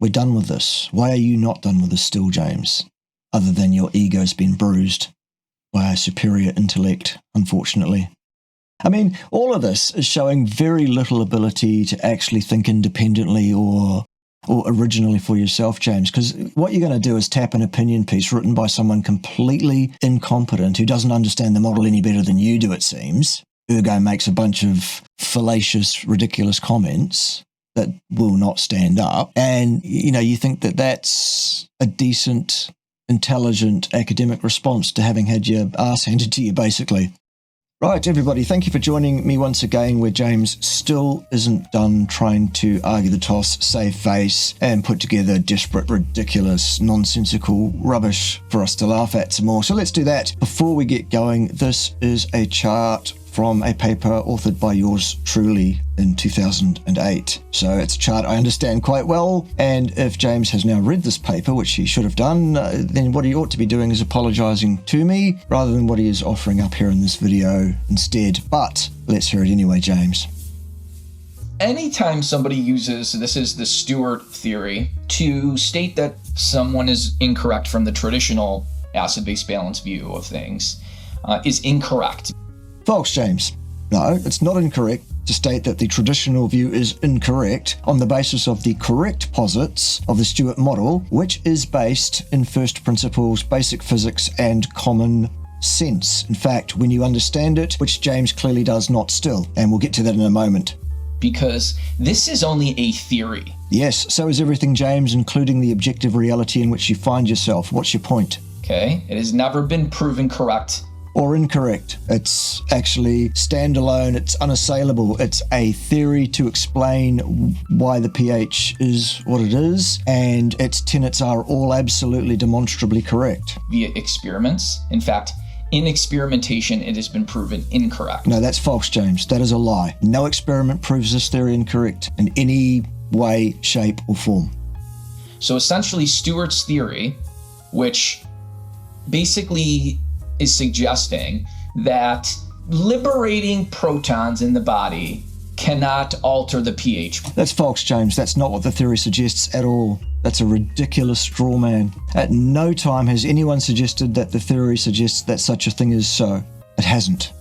We're done with this. Why are you not done with this still, James? Other than your ego's been bruised by a superior intellect, unfortunately. I mean, all of this is showing very little ability to actually think independently or originally for yourself, James, because what you're going to do is tap an opinion piece written by someone completely incompetent who doesn't understand the model any better than you do, it seems. Ergo makes a bunch of fallacious, ridiculous comments that will not stand up. And, you think that that's a decent, intelligent academic response to having had your ass handed to you, basically. Right, everybody, thank you for joining me once again, where James still isn't done trying to argue the toss, save face, and put together desperate, ridiculous, nonsensical rubbish for us to laugh at some more. So let's do that. Before we get going, this is a chart from a paper authored by yours truly in 2008. So it's a chart I understand quite well, and if James has now read this paper, which he should have done, then what he ought to be doing is apologising to me, rather than what he is offering up here in this video instead. But let's hear it anyway, James. Anytime somebody uses, this is the Stewart theory, to state that someone is incorrect from the traditional acid-base balance view of things, is incorrect. False, James. No, it's not incorrect to state that the traditional view is incorrect on the basis of the correct posits of the Stewart model, which is based in first principles, basic physics, and common sense. In fact, when you understand it, which James clearly does not still, and we'll get to that in a moment. Because this is only a theory. Yes, so is everything, James, including the objective reality in which you find yourself. What's your point? Okay, it has never been proven correct. Or incorrect. It's actually standalone, it's unassailable. It's a theory to explain why the pH is what it is, and its tenets are all absolutely demonstrably correct. Via experiments. In fact, in experimentation, it has been proven incorrect. No, that's false, James. That is a lie. No experiment proves this theory incorrect in any way, shape, or form. So essentially, Stewart's theory, which basically is suggesting that liberating protons in the body cannot alter the pH. That's false, James. That's not what the theory suggests at all. That's a ridiculous straw man. At no time has anyone suggested that the theory suggests that such a thing is so. It hasn't.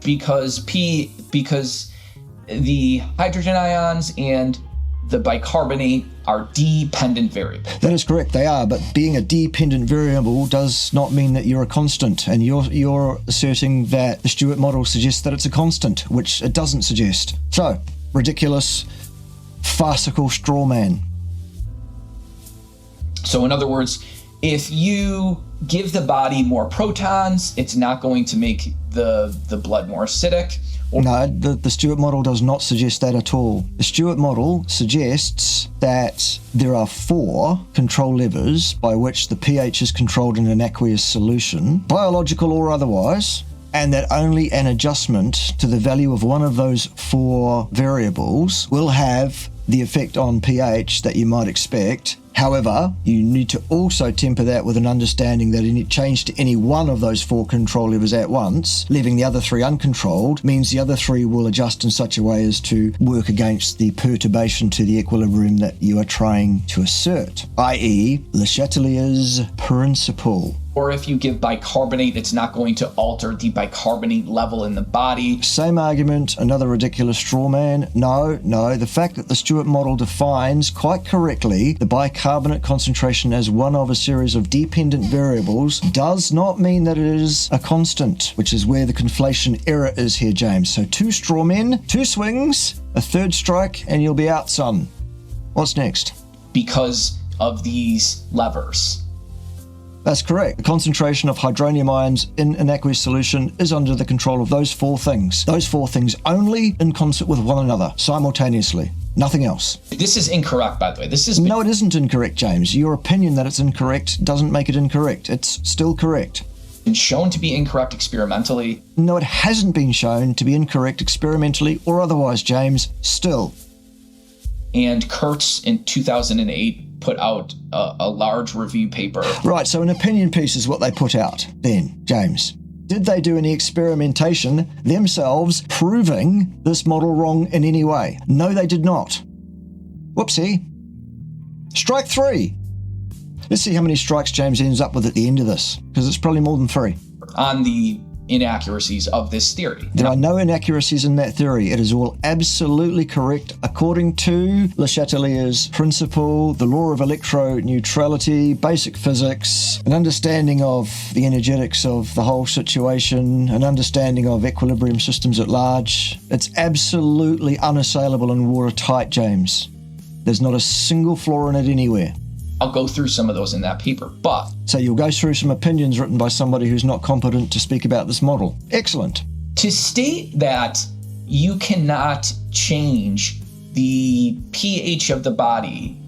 Because the hydrogen ions and the bicarbonate are dependent variables. That is correct, they are, but being a dependent variable does not mean that you're a constant, and you're asserting that the Stewart model suggests that it's a constant, which it doesn't suggest. So, ridiculous, farcical straw man. So in other words, if you give the body more protons, it's not going to make the blood more acidic. No, the Stewart model does not suggest that at all. The Stewart model suggests that there are 4 control levers by which the pH is controlled in an aqueous solution, biological or otherwise, and that only an adjustment to the value of one of those 4 variables will have the effect on pH that you might expect. However, you need to also temper that with an understanding that any change to any one of those 4 control levers at once, leaving the other 3 uncontrolled, means the other 3 will adjust in such a way as to work against the perturbation to the equilibrium that you are trying to assert, i.e. Le Chatelier's principle. Or if you give bicarbonate, it's not going to alter the bicarbonate level in the body. Same argument, another ridiculous straw man. No, the fact that the Stewart model defines quite correctly the bicarbonate concentration as one of a series of dependent variables does not mean that it is a constant, which is where the conflation error is here, James. So 2 straw men, 2 swings, a 3rd strike, and you'll be out, son. What's next? Because of these levers. That's correct. The concentration of hydronium ions in an aqueous solution is under the control of those 4 things. Those 4 things only in concert with one another, simultaneously. Nothing else. This is incorrect, by the way. No, it isn't incorrect, James. Your opinion that it's incorrect doesn't make it incorrect. It's still correct. Been shown to be incorrect experimentally. No, it hasn't been shown to be incorrect experimentally or otherwise, James. Still. And Kurtz in 2008 put out a large review paper. Right, so an opinion piece is what they put out then, James. Did they do any experimentation themselves proving this model wrong in any way? No, they did not. Whoopsie. Strike 3. Let's see how many strikes James ends up with at the end of this, because it's probably more than 3. On the inaccuracies of this theory. There are no inaccuracies in that theory. It is all absolutely correct according to Le Chatelier's principle, the law of electroneutrality, basic physics, an understanding of the energetics of the whole situation, an understanding of equilibrium systems at large. It's absolutely unassailable and watertight, James. There's not a single flaw in it anywhere. I'll go through some of those in that paper, but... So you'll go through some opinions written by somebody who's not competent to speak about this model. Excellent. To state that you cannot change the pH of the body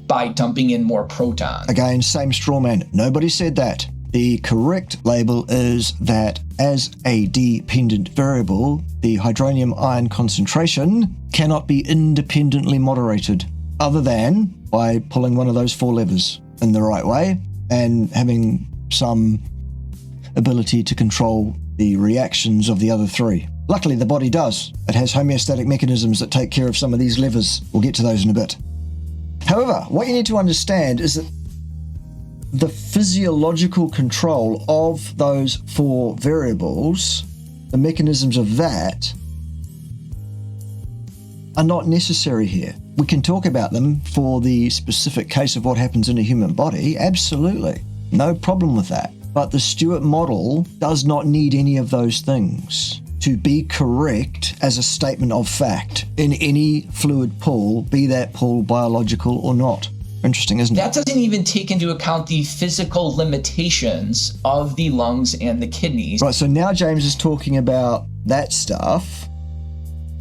by dumping in more protons. Again, same straw man. Nobody said that. The correct label is that as a dependent variable, the hydronium ion concentration cannot be independently moderated other than by pulling one of those 4 levers in the right way and having some ability to control the reactions of the other 3. Luckily, the body does. It has homeostatic mechanisms that take care of some of these levers. We'll get to those in a bit. However, what you need to understand is that the physiological control of those 4 variables, the mechanisms of that, are not necessary here. We can talk about them for the specific case of what happens in a human body, absolutely. No problem with that. But the Stewart model does not need any of those things to be correct as a statement of fact in any fluid pool, be that pool biological or not. Interesting, isn't it? That doesn't even take into account the physical limitations of the lungs and the kidneys. Right, so now James is talking about that stuff,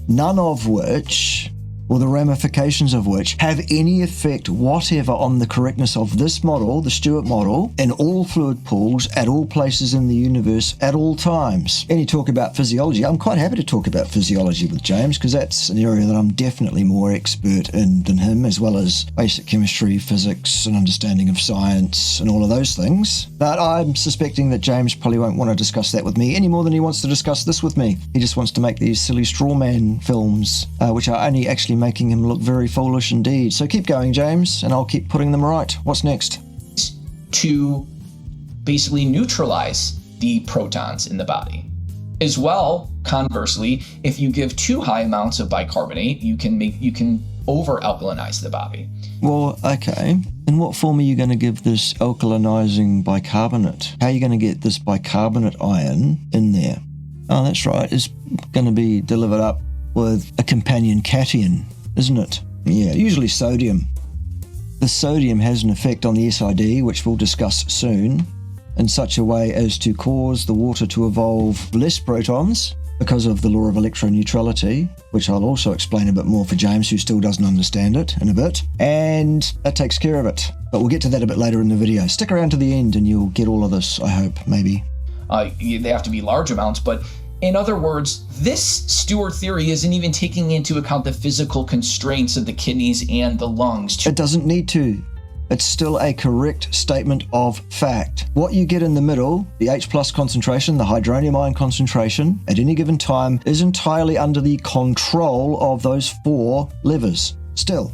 none of which, or the ramifications of which, have any effect whatever on the correctness of this model, the Stewart model, in all fluid pools, at all places in the universe, at all times. Any talk about physiology, I'm quite happy to talk about physiology with James, because that's an area that I'm definitely more expert in than him, as well as basic chemistry, physics, and understanding of science, and all of those things. But I'm suspecting that James probably won't want to discuss that with me any more than he wants to discuss this with me. He just wants to make these silly straw man films, which are only actually making him look very foolish indeed. So keep going, James, and I'll keep putting them right. What's next? To basically neutralize the protons in the body. As well, conversely, if you give too high amounts of bicarbonate, you can over-alkalinize the body. Well, okay. In what form are you going to give this alkalinizing bicarbonate? How are you going to get this bicarbonate ion in there? Oh, that's right. It's going to be delivered up with a companion cation, isn't it? Yeah, usually sodium. The sodium has an effect on the SID, which we'll discuss soon, in such a way as to cause the water to evolve less protons because of the law of electroneutrality, which I'll also explain a bit more for James, who still doesn't understand it, in a bit. And that takes care of it. But we'll get to that a bit later in the video. Stick around to the end and you'll get all of this, I hope, maybe. They have to be large amounts, but in other words, this Stewart theory isn't even taking into account the physical constraints of the kidneys and the lungs. It doesn't need to. It's still a correct statement of fact. What you get in the middle, the H+ concentration, the hydronium ion concentration, at any given time, is entirely under the control of those 4 levers. Still,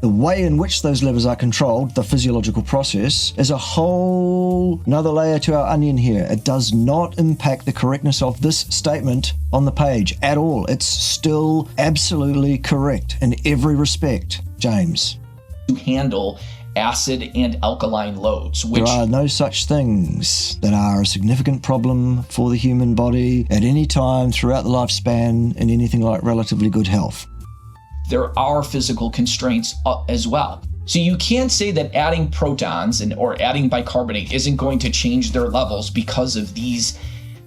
the way in which those levers are controlled, the physiological process, is a whole another layer to our onion here. It does not impact the correctness of this statement on the page at all. It's still absolutely correct in every respect, James. To handle acid and alkaline loads, which... There are no such things that are a significant problem for the human body at any time throughout the lifespan in anything like relatively good health. There are physical constraints as well. So you can't say that adding protons or adding bicarbonate isn't going to change their levels because of these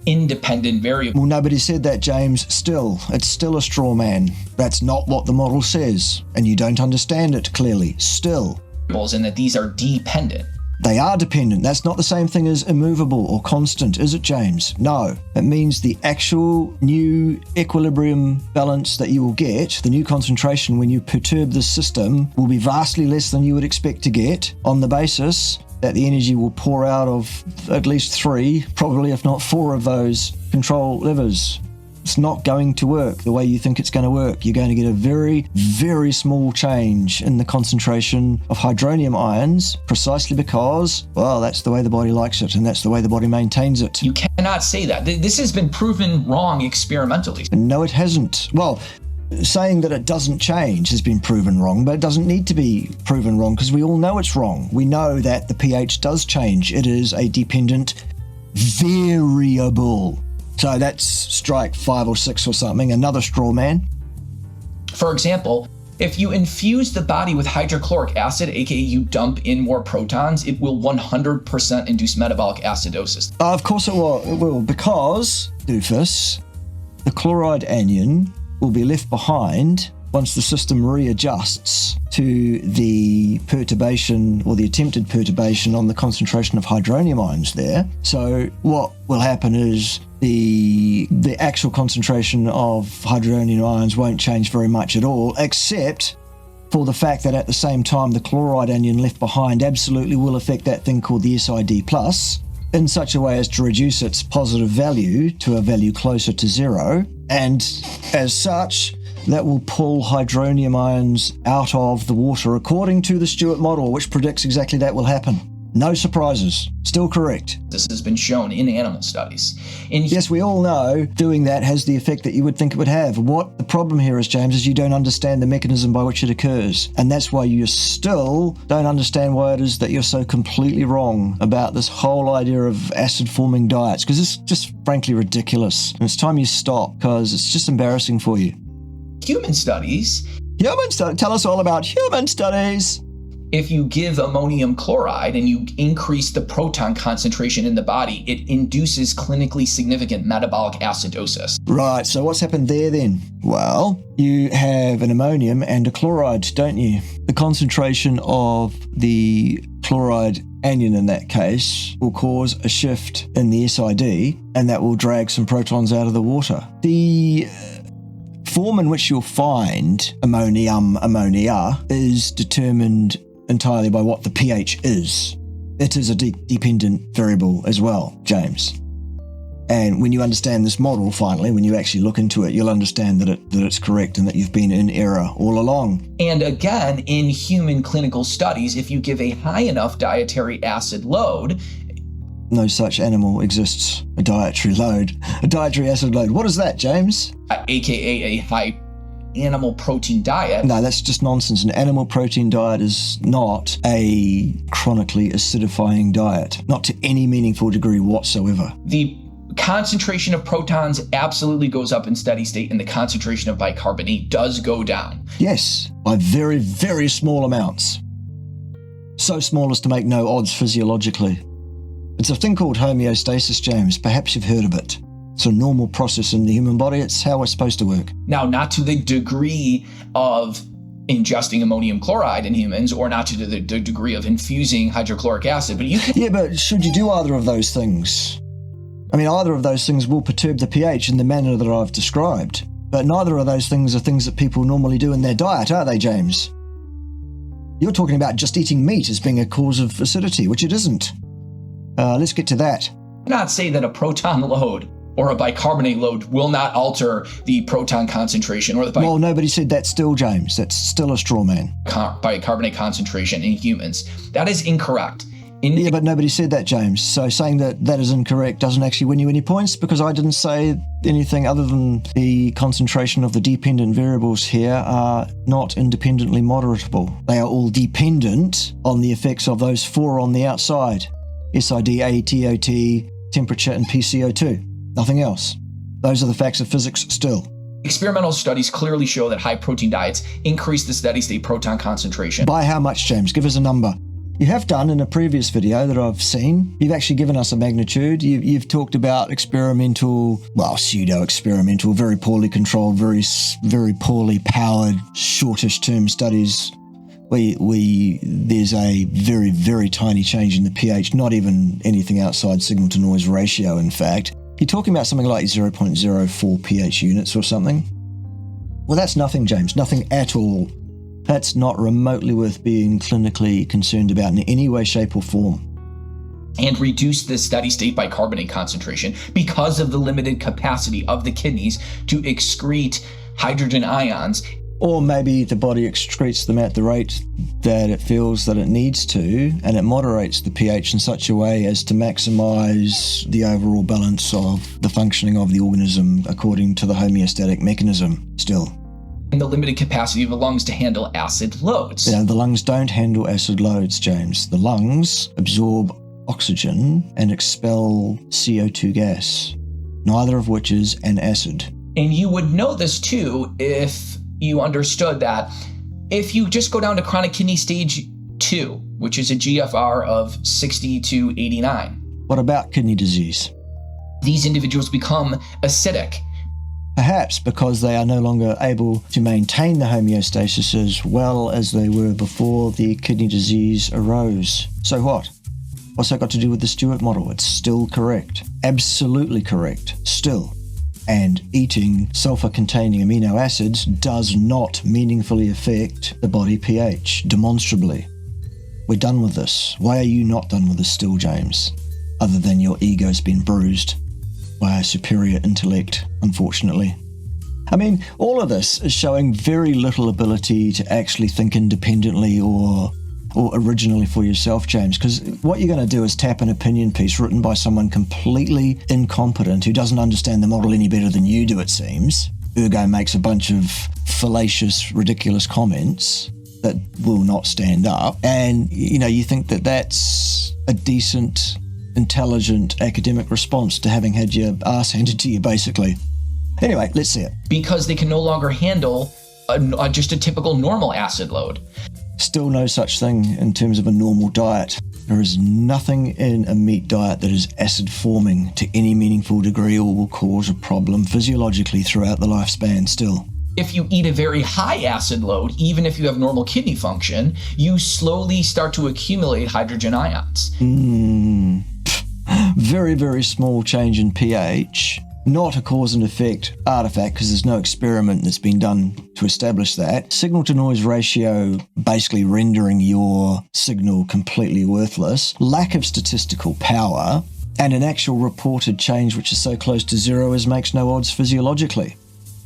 independent variables. Well, nobody said that, James. Still, it's still a straw man. That's not what the model says, and you don't understand it clearly. Still. And that these are dependent. They are dependent. That's not the same thing as immovable or constant, is it, James? No. It means the actual new equilibrium balance that you will get, the new concentration when you perturb the system, will be vastly less than you would expect to get on the basis that the energy will pour out of at least 3, probably if not 4 of those control levers. It's not going to work the way you think it's going to work. You're going to get a very, very small change in the concentration of hydronium ions precisely because, well, that's the way the body likes it and that's the way the body maintains it. You cannot say that. This has been proven wrong experimentally. No, it hasn't. Well, saying that it doesn't change has been proven wrong, but it doesn't need to be proven wrong because we all know it's wrong. We know that the pH does change. It is a dependent variable. So that's strike 5 or 6 or something, another straw man. For example, if you infuse the body with hydrochloric acid, aka you dump in more protons, it will 100% induce metabolic acidosis. Of course it will, because, doofus, the chloride anion will be left behind once the system readjusts to the perturbation or the attempted perturbation on the concentration of hydronium ions there. So what will happen is the actual concentration of hydronium ions won't change very much at all, except for the fact that at the same time the chloride anion left behind absolutely will affect that thing called the SID plus in such a way as to reduce its positive value to a value closer to 0, and as such that will pull hydronium ions out of the water according to the Stewart model, which predicts exactly that will happen. No surprises. Still correct. This has been shown in animal studies. Yes, we all know doing that has the effect that you would think it would have. What the problem here is, James, is you don't understand the mechanism by which it occurs. And that's why you still don't understand why it is that you're so completely wrong about this whole idea of acid-forming diets, because it's just frankly ridiculous. And it's time you stop, because it's just embarrassing for you. Human studies. Tell us all about human studies. If you give ammonium chloride and you increase the proton concentration in the body, it induces clinically significant metabolic acidosis. Right, so what's happened there then? Well, you have an ammonium and a chloride, don't you? The concentration of the chloride anion in that case will cause a shift in the SID, and that will drag some protons out of the water. The form in which you'll find ammonia is determined entirely by what the pH is. It is a dependent variable as well, James. And when you understand this model, finally, when you actually look into it, you'll understand that it's correct and that you've been in error all along. And again, in human clinical studies, if you give a high enough dietary acid load, no such animal exists. A dietary acid load. What is that, James? AKA a high animal protein diet. No, that's just nonsense. An animal protein diet is not a chronically acidifying diet, not to any meaningful degree whatsoever. The concentration of protons absolutely goes up in steady state, and the concentration of bicarbonate does go down. Yes, by very, very small amounts. So small as to make no odds physiologically. It's a thing called homeostasis, James. Perhaps you've heard of it. It's a normal process in the human body. It's how it's supposed to work. Now, not to the degree of ingesting ammonium chloride in humans, or not to the degree of infusing hydrochloric acid, but you can... Yeah, but should you do either of those things? I mean, either of those things will perturb the pH in the manner that I've described. But neither of those things are things that people normally do in their diet, are they, James? You're talking about just eating meat as being a cause of acidity, which it isn't. Let's get to that. Not say that a proton load or a bicarbonate load will not alter the proton concentration or the Well, nobody said that still, James. That's still a straw man. Bicarbonate concentration in humans. That is incorrect. Yeah, but nobody said that, James. So saying that is incorrect doesn't actually win you any points, because I didn't say anything other than the concentration of the dependent variables here are not independently moderatable. They are all dependent on the effects of those four on the outside. SID, ATOT, temperature, and PCO2. Nothing else. Those are the facts of physics still. Experimental studies clearly show that high protein diets increase the steady state proton concentration. By how much, James? Give us a number. You have done in a previous video that I've seen. You've actually given us a magnitude. You've talked about experimental, well, pseudo-experimental, very poorly controlled, very poorly powered, shortish term studies. There's a very, very tiny change in the pH, not even anything outside signal to noise ratio, in fact. You're talking about something like 0.04 pH units or something. Well, that's nothing, James, nothing at all. That's not remotely worth being clinically concerned about in any way, shape or form. and reduce the steady state bicarbonate concentration because of the limited capacity of the kidneys to excrete hydrogen ions. Or maybe the body excretes them at the rate that it feels that it needs to, and it moderates the pH in such a way as to maximize the overall balance of the functioning of the organism according to the homeostatic mechanism still. And the limited capacity of the lungs to handle acid loads. Yeah, the lungs don't handle acid loads, James. The lungs absorb oxygen and expel CO2 gas, neither of which is an acid. And you would know this too if you understood that if you just go down to chronic kidney stage 2, which is a GFR of 60 to 89. What about kidney disease? These individuals become acidic. Perhaps because they are no longer able to maintain the homeostasis as well as they were before the kidney disease arose. So what? What's that got to do with the Stewart model? It's still correct. Absolutely correct. Still. And eating sulfur-containing amino acids does not meaningfully affect the body pH, demonstrably. We're done with this. Why are you not done with this still, James? Other than your ego's been bruised by a superior intellect, unfortunately. I mean, all of this is showing very little ability to actually think independently or originally for yourself, James, because what you're going to do is tap an opinion piece written by someone completely incompetent who doesn't understand the model any better than you do, it seems. Ergo makes a bunch of fallacious, ridiculous comments that will not stand up. And, you think that that's a decent, intelligent academic response to having had your ass handed to you, basically. Anyway, let's see it. Because they can no longer handle just a typical normal acid load. Still no such thing in terms of a normal diet. There is nothing in a meat diet that is acid forming to any meaningful degree or will cause a problem physiologically throughout the lifespan still. If you eat a very high acid load, even if you have normal kidney function, you slowly start to accumulate hydrogen ions. Very, very small change in pH. Not a cause and effect artifact because there's no experiment that's been done to establish that. Signal to noise ratio basically rendering your signal completely worthless. Lack of statistical power and an actual reported change which is so close to zero as makes no odds physiologically.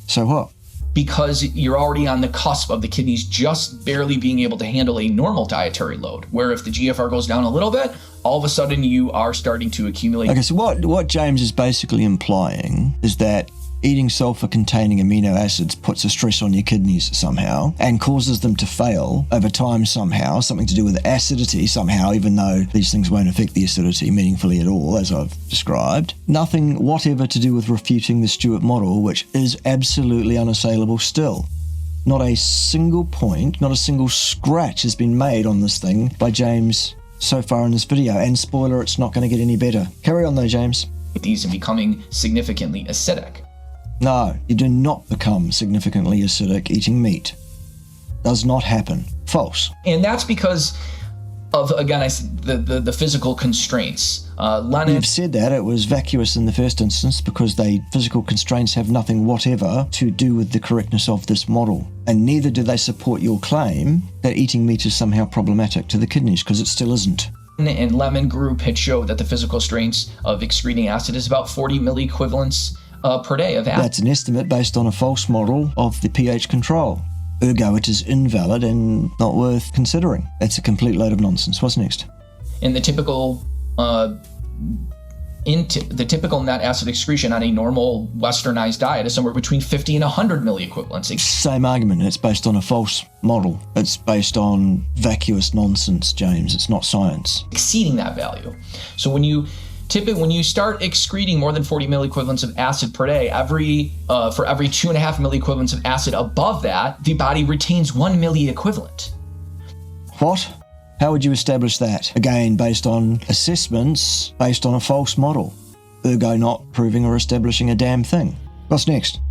So what? Because you're already on the cusp of the kidneys just barely being able to handle a normal dietary load, where if the GFR goes down a little bit, all of a sudden you are starting to accumulate. Okay, so what James is basically implying is that eating sulfur-containing amino acids puts a stress on your kidneys somehow and causes them to fail over time somehow, something to do with acidity somehow, even though these things won't affect the acidity meaningfully at all, as I've described. Nothing whatever to do with refuting the Stewart model, which is absolutely unassailable still. Not a single point, not a single scratch has been made on this thing by James so far in this video, and spoiler, it's not going to get any better. Carry on though, James. These and becoming significantly acidic. No, you do not become significantly acidic eating meat. Does not happen. False. And that's because of, again, the physical constraints. You've said that it was vacuous in the first instance because physical constraints have nothing whatever to do with the correctness of this model. And neither do they support your claim that eating meat is somehow problematic to the kidneys, because it still isn't. And Lemon group had showed that the physical strengths of excreting acid is about 40 milliequivalents per day of acid. That's an estimate based on a false model of the pH control. Ergo, it is invalid and not worth considering. It's a complete load of nonsense. What's next? And the typical net acid excretion on a normal westernized diet is somewhere between 50 and 100 milliequivalents. Same argument. It's based on a false model. It's based on vacuous nonsense, James. It's not science. Exceeding that value. So when you start excreting more than 40 milliequivalents of acid per day, for every 2.5 milliequivalents of acid above that, the body retains 1 milliequivalent. What? How would you establish that? Again, based on assessments, based on a false model. Ergo not proving or establishing a damn thing. What's next?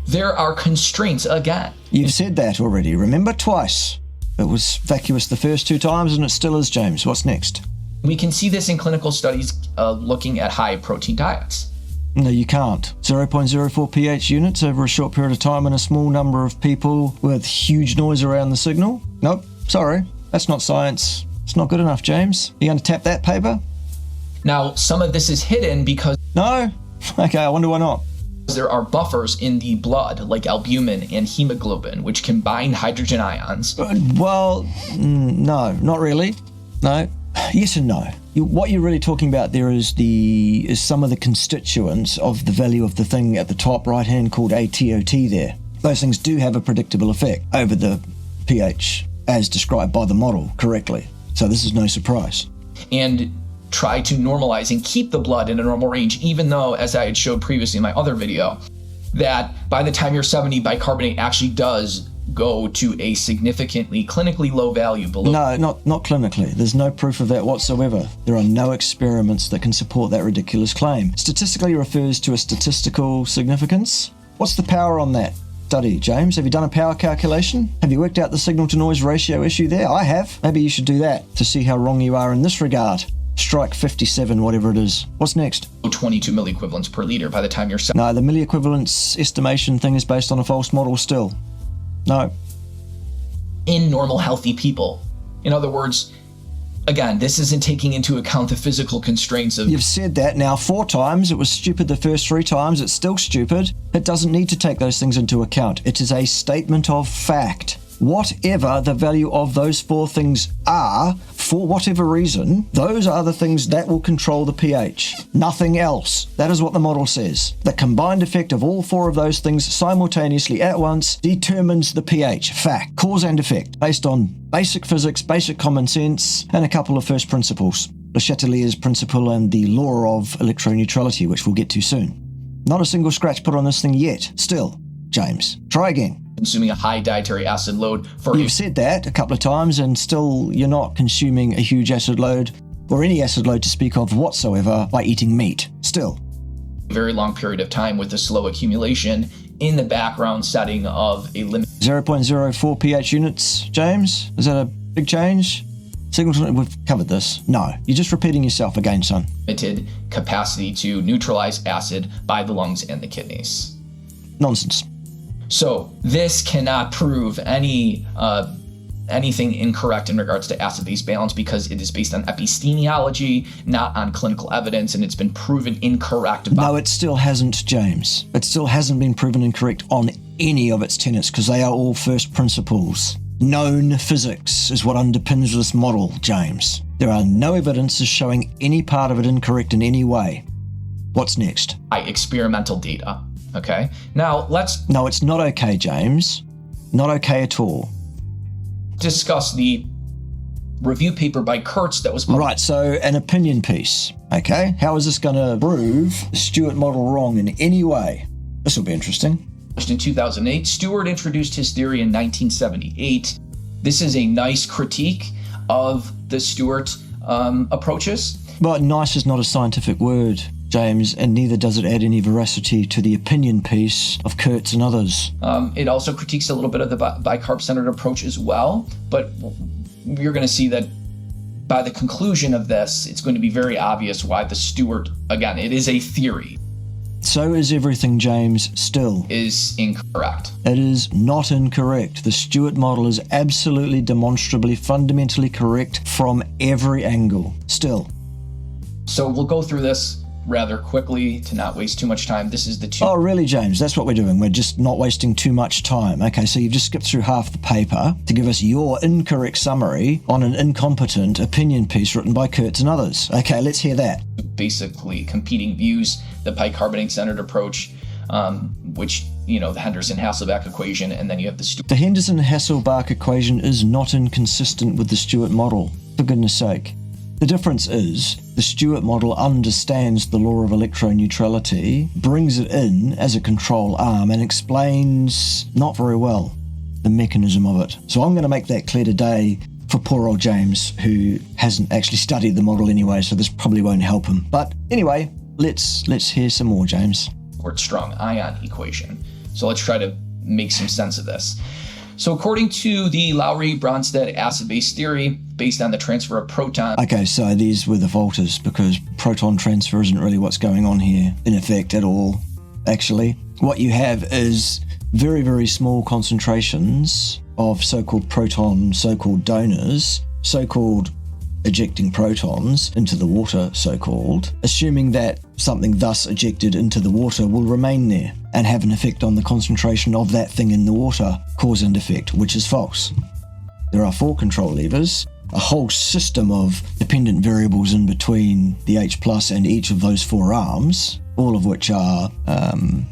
There are constraints again. You've said that already. Remember, twice. It was vacuous the first 2 times and it still is, James. What's next? We can see this in clinical studies looking at high protein diets. No, you can't. 0.04 pH units over a short period of time in a small number of people with huge noise around the signal? Nope, sorry. That's not science. It's not good enough, James. You going to tap that paper? Now, some of this is hidden because No? Okay, I wonder why not. there are buffers in the blood, like albumin and hemoglobin, which can bind hydrogen ions. Well, no, not really. No. Yes and no. What you're really talking about there is some of the constituents of the value of the thing at the top right hand called ATOT there. Those things do have a predictable effect over the pH as described by the model correctly. So this is no surprise. And try to normalize and keep the blood in a normal range, even though, as I had showed previously in my other video, that by the time you're 70, bicarbonate actually does go to a significantly clinically low value below. No, not clinically. There's no proof of that whatsoever. There are no experiments that can support that ridiculous claim. Statistically refers to a statistical significance. What's the power on that study, James? Have you done a power calculation? Have you worked out the signal to noise ratio issue there? I have. Maybe you should do that to see how wrong you are in this regard. Strike 57, whatever it is. What's next? 22 milliequivalents per liter by the time you're 70. No, the milliequivalence estimation thing is based on a false model still. No. In normal, healthy people. In other words, again, this isn't taking into account the physical constraints of... You've said that now 4 times. It was stupid the first 3 times. It's still stupid. It doesn't need to take those things into account. It is a statement of fact. Whatever the value of those 4 things are, for whatever reason, those are the things that will control the pH. Nothing else. That is what the model says. The combined effect of all 4 of those things simultaneously at once determines the pH. Fact. Cause and effect. Based on basic physics, basic common sense, and a couple of first principles. Le Chatelier's principle and the law of electroneutrality, which we'll get to soon. Not a single scratch put on this thing yet. Still, James, try again. Consuming a high dietary acid load for... You've said that a couple of times and still you're not consuming a huge acid load or any acid load to speak of whatsoever by eating meat. Still. a very long period of time with a slow accumulation in the background setting of a limit. 0.04 pH units, James? Is that a big change? Signal, we've covered this. No, you're just repeating yourself again, son. Limited capacity to neutralize acid by the lungs and the kidneys. Nonsense. So this cannot prove anything incorrect in regards to acid-base balance because it is based on epistemiology, not on clinical evidence, and it's been proven incorrect. No, it still hasn't, James. It still hasn't been proven incorrect on any of its tenets because they are all first principles. Known physics is what underpins this model, James. There are no evidences showing any part of it incorrect in any way. What's next? By experimental data. Okay. Now let's... No, it's not okay, James. Not okay at all. Discuss the review paper by Kurtz that was published. Right, so an opinion piece. Okay. How is this going to prove the Stewart model wrong in any way? This will be interesting. In 2008, Stewart introduced his theory in 1978. This is a nice critique of the Stewart approaches. But nice is not a scientific word, James, and neither does it add any veracity to the opinion piece of Kurtz and others. It also critiques a little bit of the bicarb-centered approach as well, but you're going to see that by the conclusion of this, it's going to be very obvious why the Stewart, again, it is a theory. So is everything, James, still. Is incorrect. It is not incorrect. The Stewart model is absolutely, demonstrably, fundamentally correct from every angle. Still. So we'll go through this rather quickly to not waste too much time. This is the two... Oh, really, James? That's what we're doing. We're just not wasting too much time. Okay, so you've just skipped through half the paper to give us your incorrect summary on an incompetent opinion piece written by Kurtz and others. Okay, let's hear that. Basically competing views, the bicarbonate-centered approach, which, you know, the Henderson-Hasselbalch equation, and then you have the Stewart. The Henderson-Hasselbalch equation is not inconsistent with the Stewart model, for goodness sake. The difference is the Stewart model understands the law of electroneutrality, brings it in as a control arm, and explains, not very well, the mechanism of it. So I'm going to make that clear today for poor old James, who hasn't actually studied the model anyway, so this probably won't help him. But anyway, let's hear some more, James. Strong ion equation. So let's try to make some sense of this. So according to the Lowry-Bronsted acid-base theory, based on the transfer of protons... Okay, so these were the voltas, because proton transfer isn't really what's going on here, in effect, at all, actually. What you have is very, very small concentrations of so-called proton, so-called donors, so-called ejecting protons into the water, so-called, assuming that something thus ejected into the water will remain there and have an effect on the concentration of that thing in the water, cause and effect, which is false. There are 4 control levers, a whole system of dependent variables in between the H plus and each of those 4 arms, all of which are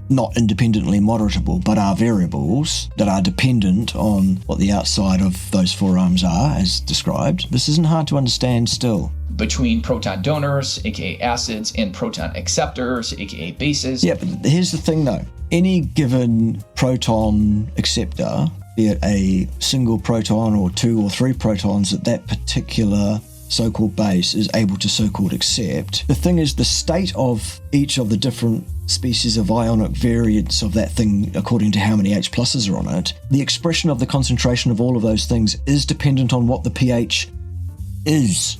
not independently moderatable, but are variables that are dependent on what the outside of those 4 arms are, as described. This isn't hard to understand still. Between proton donors, aka acids, and proton acceptors, aka bases. Yeah, but here's the thing though. Any given proton acceptor, be it a single proton or 2 or 3 protons at that particular so-called base is able to so-called accept. The thing is, the state of each of the different species of ionic variants of that thing, according to how many H pluses are on it, the expression of the concentration of all of those things is dependent on what the pH is,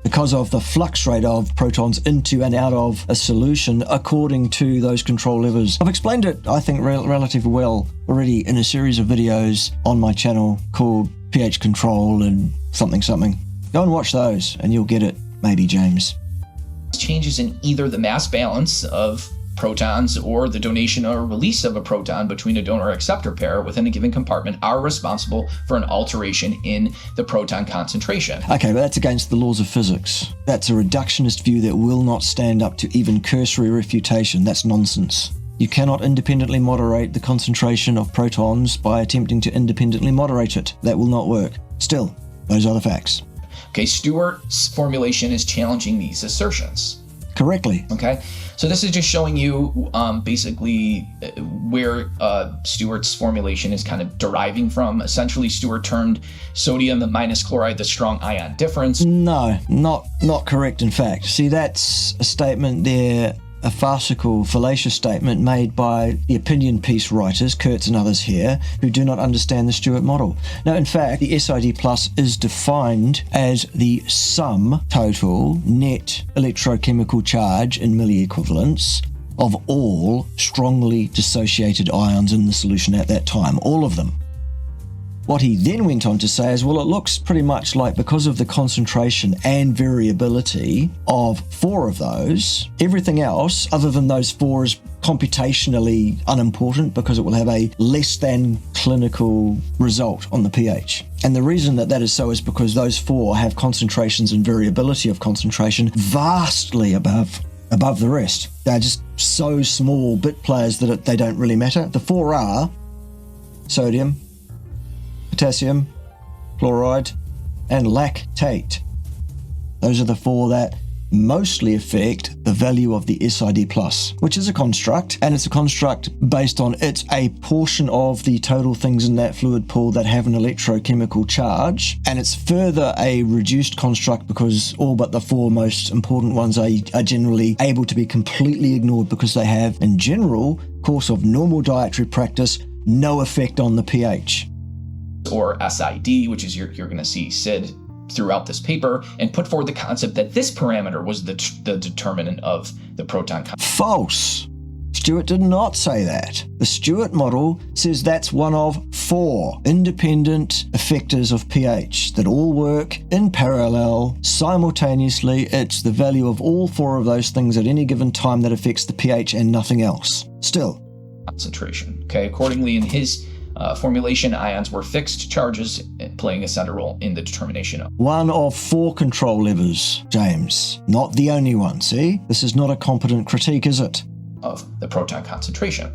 because of the flux rate of protons into and out of a solution according to those control levers. I've explained it, I think, relatively well already in a series of videos on my channel called pH control and something. Go and watch those and you'll get it, maybe, James. Changes in either the mass balance of protons or the donation or release of a proton between a donor-acceptor pair within a given compartment are responsible for an alteration in the proton concentration. Okay, but that's against the laws of physics. That's a reductionist view that will not stand up to even cursory refutation. That's nonsense. You cannot independently moderate the concentration of protons by attempting to independently moderate it. That will not work. Still, those are the facts. Okay, Stewart's formulation is challenging these assertions. Correctly. Okay, so this is just showing you basically where Stewart's formulation is kind of deriving from. Essentially, Stewart termed sodium minus chloride the strong ion difference. No, not correct, in fact. See, that's a statement there, a farcical, fallacious statement made by the opinion piece writers, Kurtz and others here, who do not understand the Stewart model. Now, in fact, the SID plus is defined as the sum total net electrochemical charge in milliequivalents of all strongly dissociated ions in the solution at that time, all of them. What he then went on to say is, well, it looks pretty much like, because of the concentration and variability of 4 of those, everything else other than those 4 is computationally unimportant because it will have a less than clinical result on the pH. And the reason that is so is because those 4 have concentrations and variability of concentration vastly above the rest. They're just so small bit players that they don't really matter. The 4 are sodium, potassium, chloride, and lactate. Those are the 4 that mostly affect the value of the SID+, which is a construct, and it's a construct based on it's a portion of the total things in that fluid pool that have an electrochemical charge, and it's further a reduced construct because all but the 4 most important ones are generally able to be completely ignored because they have, in general, course of normal dietary practice, no effect on the pH. Or SID, which is you're going to see SID throughout this paper, and put forward the concept that this parameter was the determinant of the proton concentration. False. Stewart did not say that. The Stewart model says that's one of 4 independent effectors of pH that all work in parallel, simultaneously. It's the value of all 4 of those things at any given time that affects the pH and nothing else. Still. Concentration. Okay, accordingly, in his formulation, ions were fixed charges playing a central role in the determination of. One of 4 control levers, James. Not the only one, see? This is not a competent critique, is it? Of the proton concentration.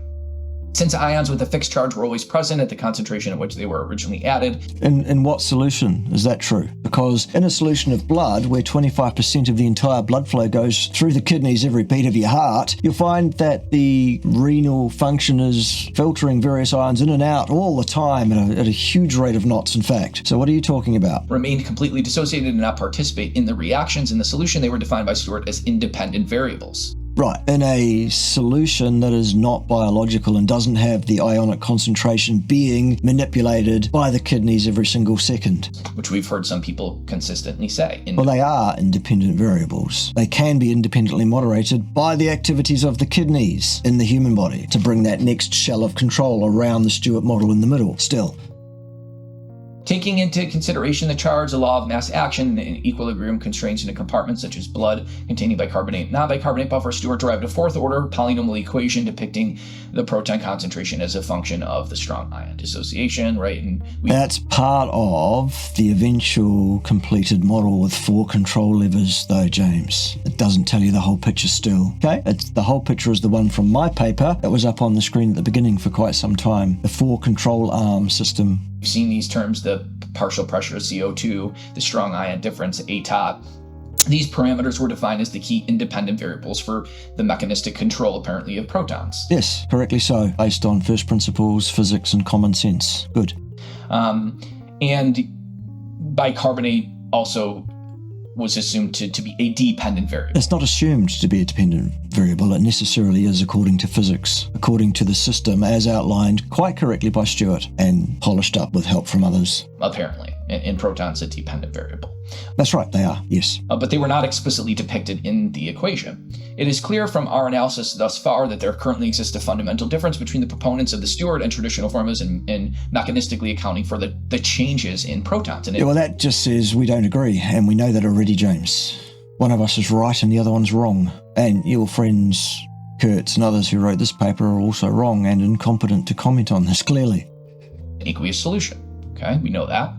Since ions with a fixed charge were always present at the concentration at which they were originally added. In what solution is that true? Because in a solution of blood, where 25% of the entire blood flow goes through the kidneys every beat of your heart, you'll find that the renal function is filtering various ions in and out all the time at a huge rate of knots, in fact. So what are you talking about? Remained completely dissociated and not participate in the reactions in the solution. They were defined by Stewart as independent variables. Right, in a solution that is not biological and doesn't have the ionic concentration being manipulated by the kidneys every single second. Which we've heard some people consistently say. Well, they are independent variables. They can be independently moderated by the activities of the kidneys in the human body to bring that next shell of control around the Stewart model in the middle. Still. Taking into consideration the charge, the law of mass action, and equilibrium constraints in a compartment such as blood containing bicarbonate, non-bicarbonate buffer, Stewart derived a fourth order polynomial equation depicting the proton concentration as a function of the strong ion dissociation, right? And that's part of the eventual completed model with 4 control levers, though, James. It doesn't tell you the whole picture still, okay? The whole picture is the one from my paper that was up on the screen at the beginning for quite some time. The 4 control arm system. We've seen these terms, the partial pressure CO2, the strong ion difference, ATOT. These parameters were defined as the key independent variables for the mechanistic control, apparently, of protons. Yes, correctly so, based on first principles, physics, and common sense. Good. And bicarbonate also was assumed to be a dependent variable. It's not assumed to be a dependent variable. It necessarily is according to physics, according to the system as outlined quite correctly by Stewart and polished up with help from others. Apparently, in protons, a dependent variable. That's right, they are, yes. But they were not explicitly depicted in the equation. It is clear from our analysis thus far that there currently exists a fundamental difference between the proponents of the Stewart and traditional formulas in mechanistically accounting for the changes in protons. And well, that just says we don't agree, and we know that already, James. One of us is right and the other one's wrong. And your friends, Kurtz and others who wrote this paper, are also wrong and incompetent to comment on this clearly. Aqueous solution. Okay, we know that.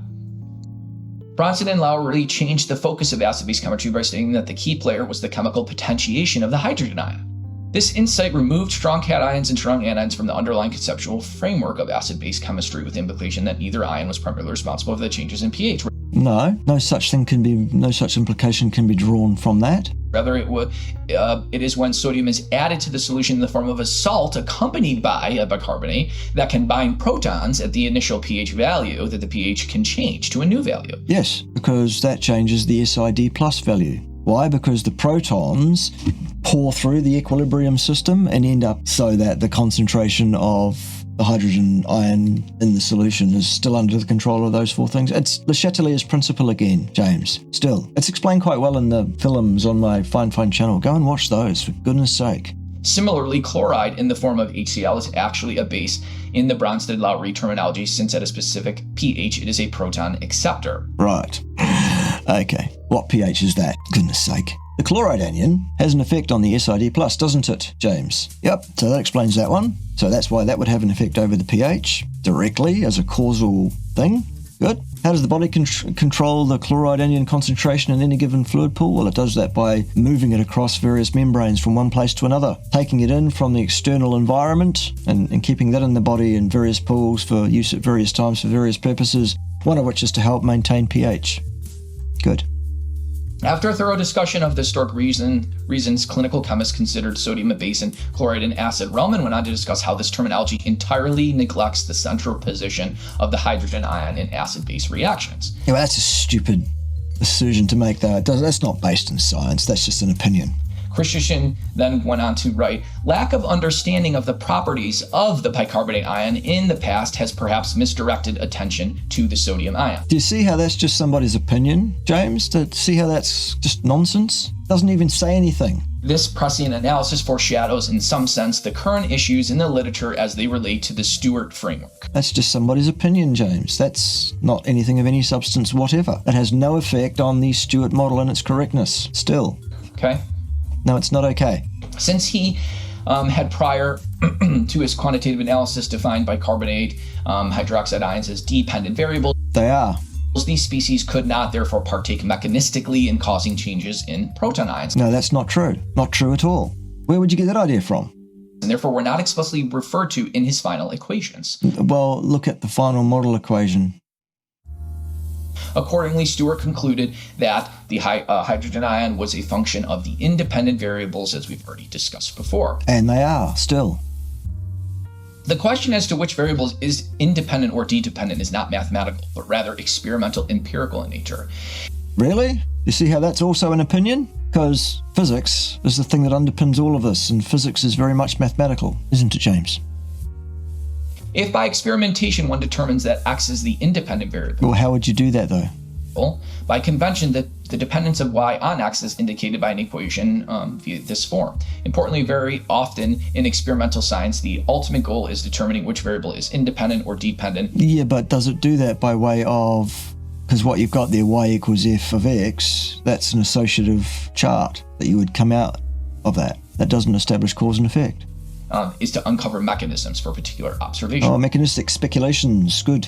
Bronson and Lowry changed the focus of acid-base chemistry by stating that the key player was the chemical potentiation of the hydrogen ion. This insight removed strong cations and strong anions from the underlying conceptual framework of acid-base chemistry, with the implication that neither ion was primarily responsible for the changes in pH. No such implication can be drawn from that. Rather, it is when sodium is added to the solution in the form of a salt accompanied by a bicarbonate that can bind protons at the initial pH value that the pH can change to a new value. Yes, because that changes the SID plus value. Why? Because the protons pour through the equilibrium system and end up so that the concentration of the hydrogen ion in the solution is still under the control of those 4 things. It's Le Chatelier's principle again, James. Still. It's explained quite well in the films on my Fine channel. Go and watch those, for goodness sake. Similarly, chloride in the form of HCl is actually a base in the Bronsted-Lowry terminology, since at a specific pH it is a proton acceptor. Right. Okay. What pH is that? Goodness sake. The chloride anion has an effect on the SID+, doesn't it, James? Yep, so that explains that one. So that's why that would have an effect over the pH directly as a causal thing. Good. How does the body control the chloride anion concentration in any given fluid pool? Well, it does that by moving it across various membranes from one place to another, taking it in from the external environment and keeping that in the body in various pools for use at various times for various purposes, one of which is to help maintain pH. Good. After a thorough discussion of the historic reasons, clinical chemists considered sodium a base and chloride an acid. Relman went on to discuss how this terminology entirely neglects the central position of the hydrogen ion in acid-base reactions. Yeah, well, that's a stupid assertion to make, though. That's not based in science. That's just an opinion. Christensen then went on to write, lack of understanding of the properties of the bicarbonate ion in the past has perhaps misdirected attention to the sodium ion. Do you see how that's just somebody's opinion, James? To see how that's just nonsense? Doesn't even say anything. This prescient analysis foreshadows, in some sense, the current issues in the literature as they relate to the Stewart framework. That's just somebody's opinion, James. That's not anything of any substance whatever. It has no effect on the Stewart model and its correctness. Still. Okay. No, it's not okay. Since he had prior to his quantitative analysis defined bicarbonate hydroxide ions as dependent variables, they are. These species could not therefore partake mechanistically in causing changes in proton ions. No, that's not true. Not true at all. Where would you get that idea from? And therefore were not explicitly referred to in his final equations. Well, look at the final model equation. Accordingly, Stewart concluded that the hydrogen ion was a function of the independent variables, as we've already discussed before. And they are, still. The question as to which variables is independent or dependent is not mathematical, but rather experimental, empirical in nature. Really? You see how that's also an opinion? Because physics is the thing that underpins all of this, and physics is very much mathematical, isn't it, James? If by experimentation one determines that X is the independent variable. Well, how would you do that, though? By convention, the The dependence of y on x is indicated by an equation via this form. Importantly, very often in experimental science, the ultimate goal is determining which variable is independent or dependent. Yeah, but does it do that by way of, because what you've got there, y equals f of x, that's an associative chart that you would come out of that. That doesn't establish cause and effect. Is to uncover mechanisms for particular observation. Oh, mechanistic speculations, good.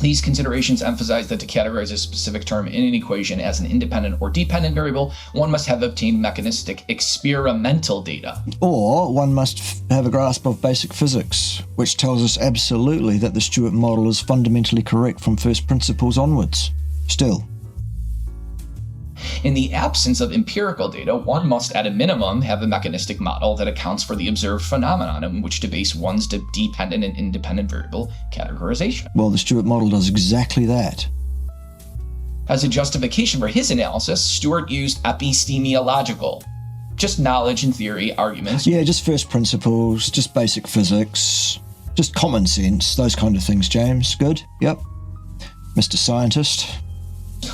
These considerations emphasize that to categorize a specific term in an equation as an independent or dependent variable, one must have obtained mechanistic experimental data. Or one must have a grasp of basic physics, which tells us absolutely that the Stewart model is fundamentally correct from first principles onwards. Still. In the absence of empirical data, one must at a minimum have a mechanistic model that accounts for the observed phenomenon in which to base one's dependent and independent variable categorization. Well, the Stewart model does exactly that. As a justification for his analysis, Stewart used epistemological, just knowledge and theory arguments. Yeah, just first principles, just basic physics, just common sense, those kind of things, James. Good? Yep. Mr. Scientist.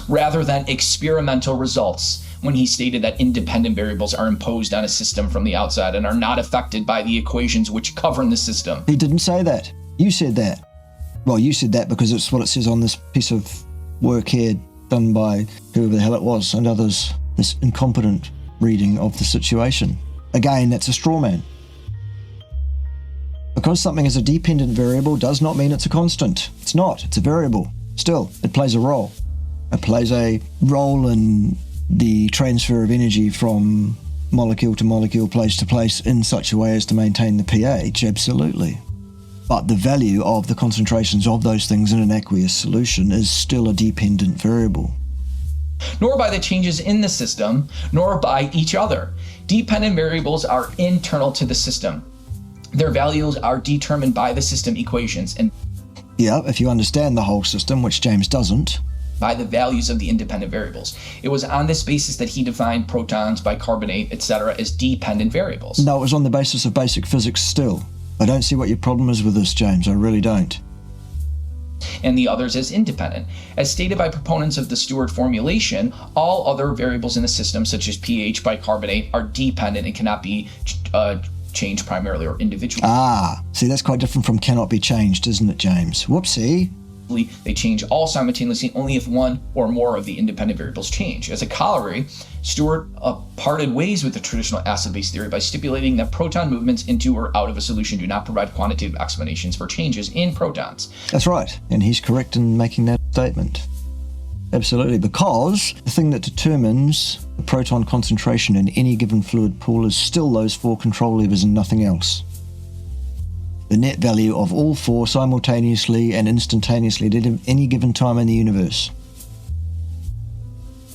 Rather than experimental results, when he stated that independent variables are imposed on a system from the outside and are not affected by the equations which govern the system. He didn't say that. You said that. Well, you said that because it's what it says on this piece of work here done by whoever the hell it was and others, this incompetent reading of the situation. Again, that's a straw man. Because something is a dependent variable does not mean it's a constant. It's not. It's a variable. Still, it plays a role. It plays a role in the transfer of energy from molecule to molecule, place to place in such a way as to maintain the pH, absolutely. But the value of the concentrations of those things in an aqueous solution is still a dependent variable. Nor by the changes in the system, nor by each other. Dependent variables are internal to the system. Their values are determined by the system equations and yeah, if you understand the whole system, which James doesn't, by the values of the independent variables. It was on this basis that he defined protons, bicarbonate, etc. as dependent variables. No, it was on the basis of basic physics still. I don't see what your problem is with this, James. I really don't. And the others as independent. As stated by proponents of the Stewart formulation, all other variables in the system, such as pH, bicarbonate, are dependent and cannot be changed primarily or individually. Ah, see, that's quite different from cannot be changed, isn't it, James? Whoopsie. They change all simultaneously only if one or more of the independent variables change. As a corollary, Stewart parted ways with the traditional acid-base theory by stipulating that proton movements into or out of a solution do not provide quantitative explanations for changes in protons. That's right, and he's correct in making that statement. Absolutely, because the thing that determines the proton concentration in any given fluid pool is still those four control levers and nothing else. The net value of all four simultaneously and instantaneously at any given time in the universe.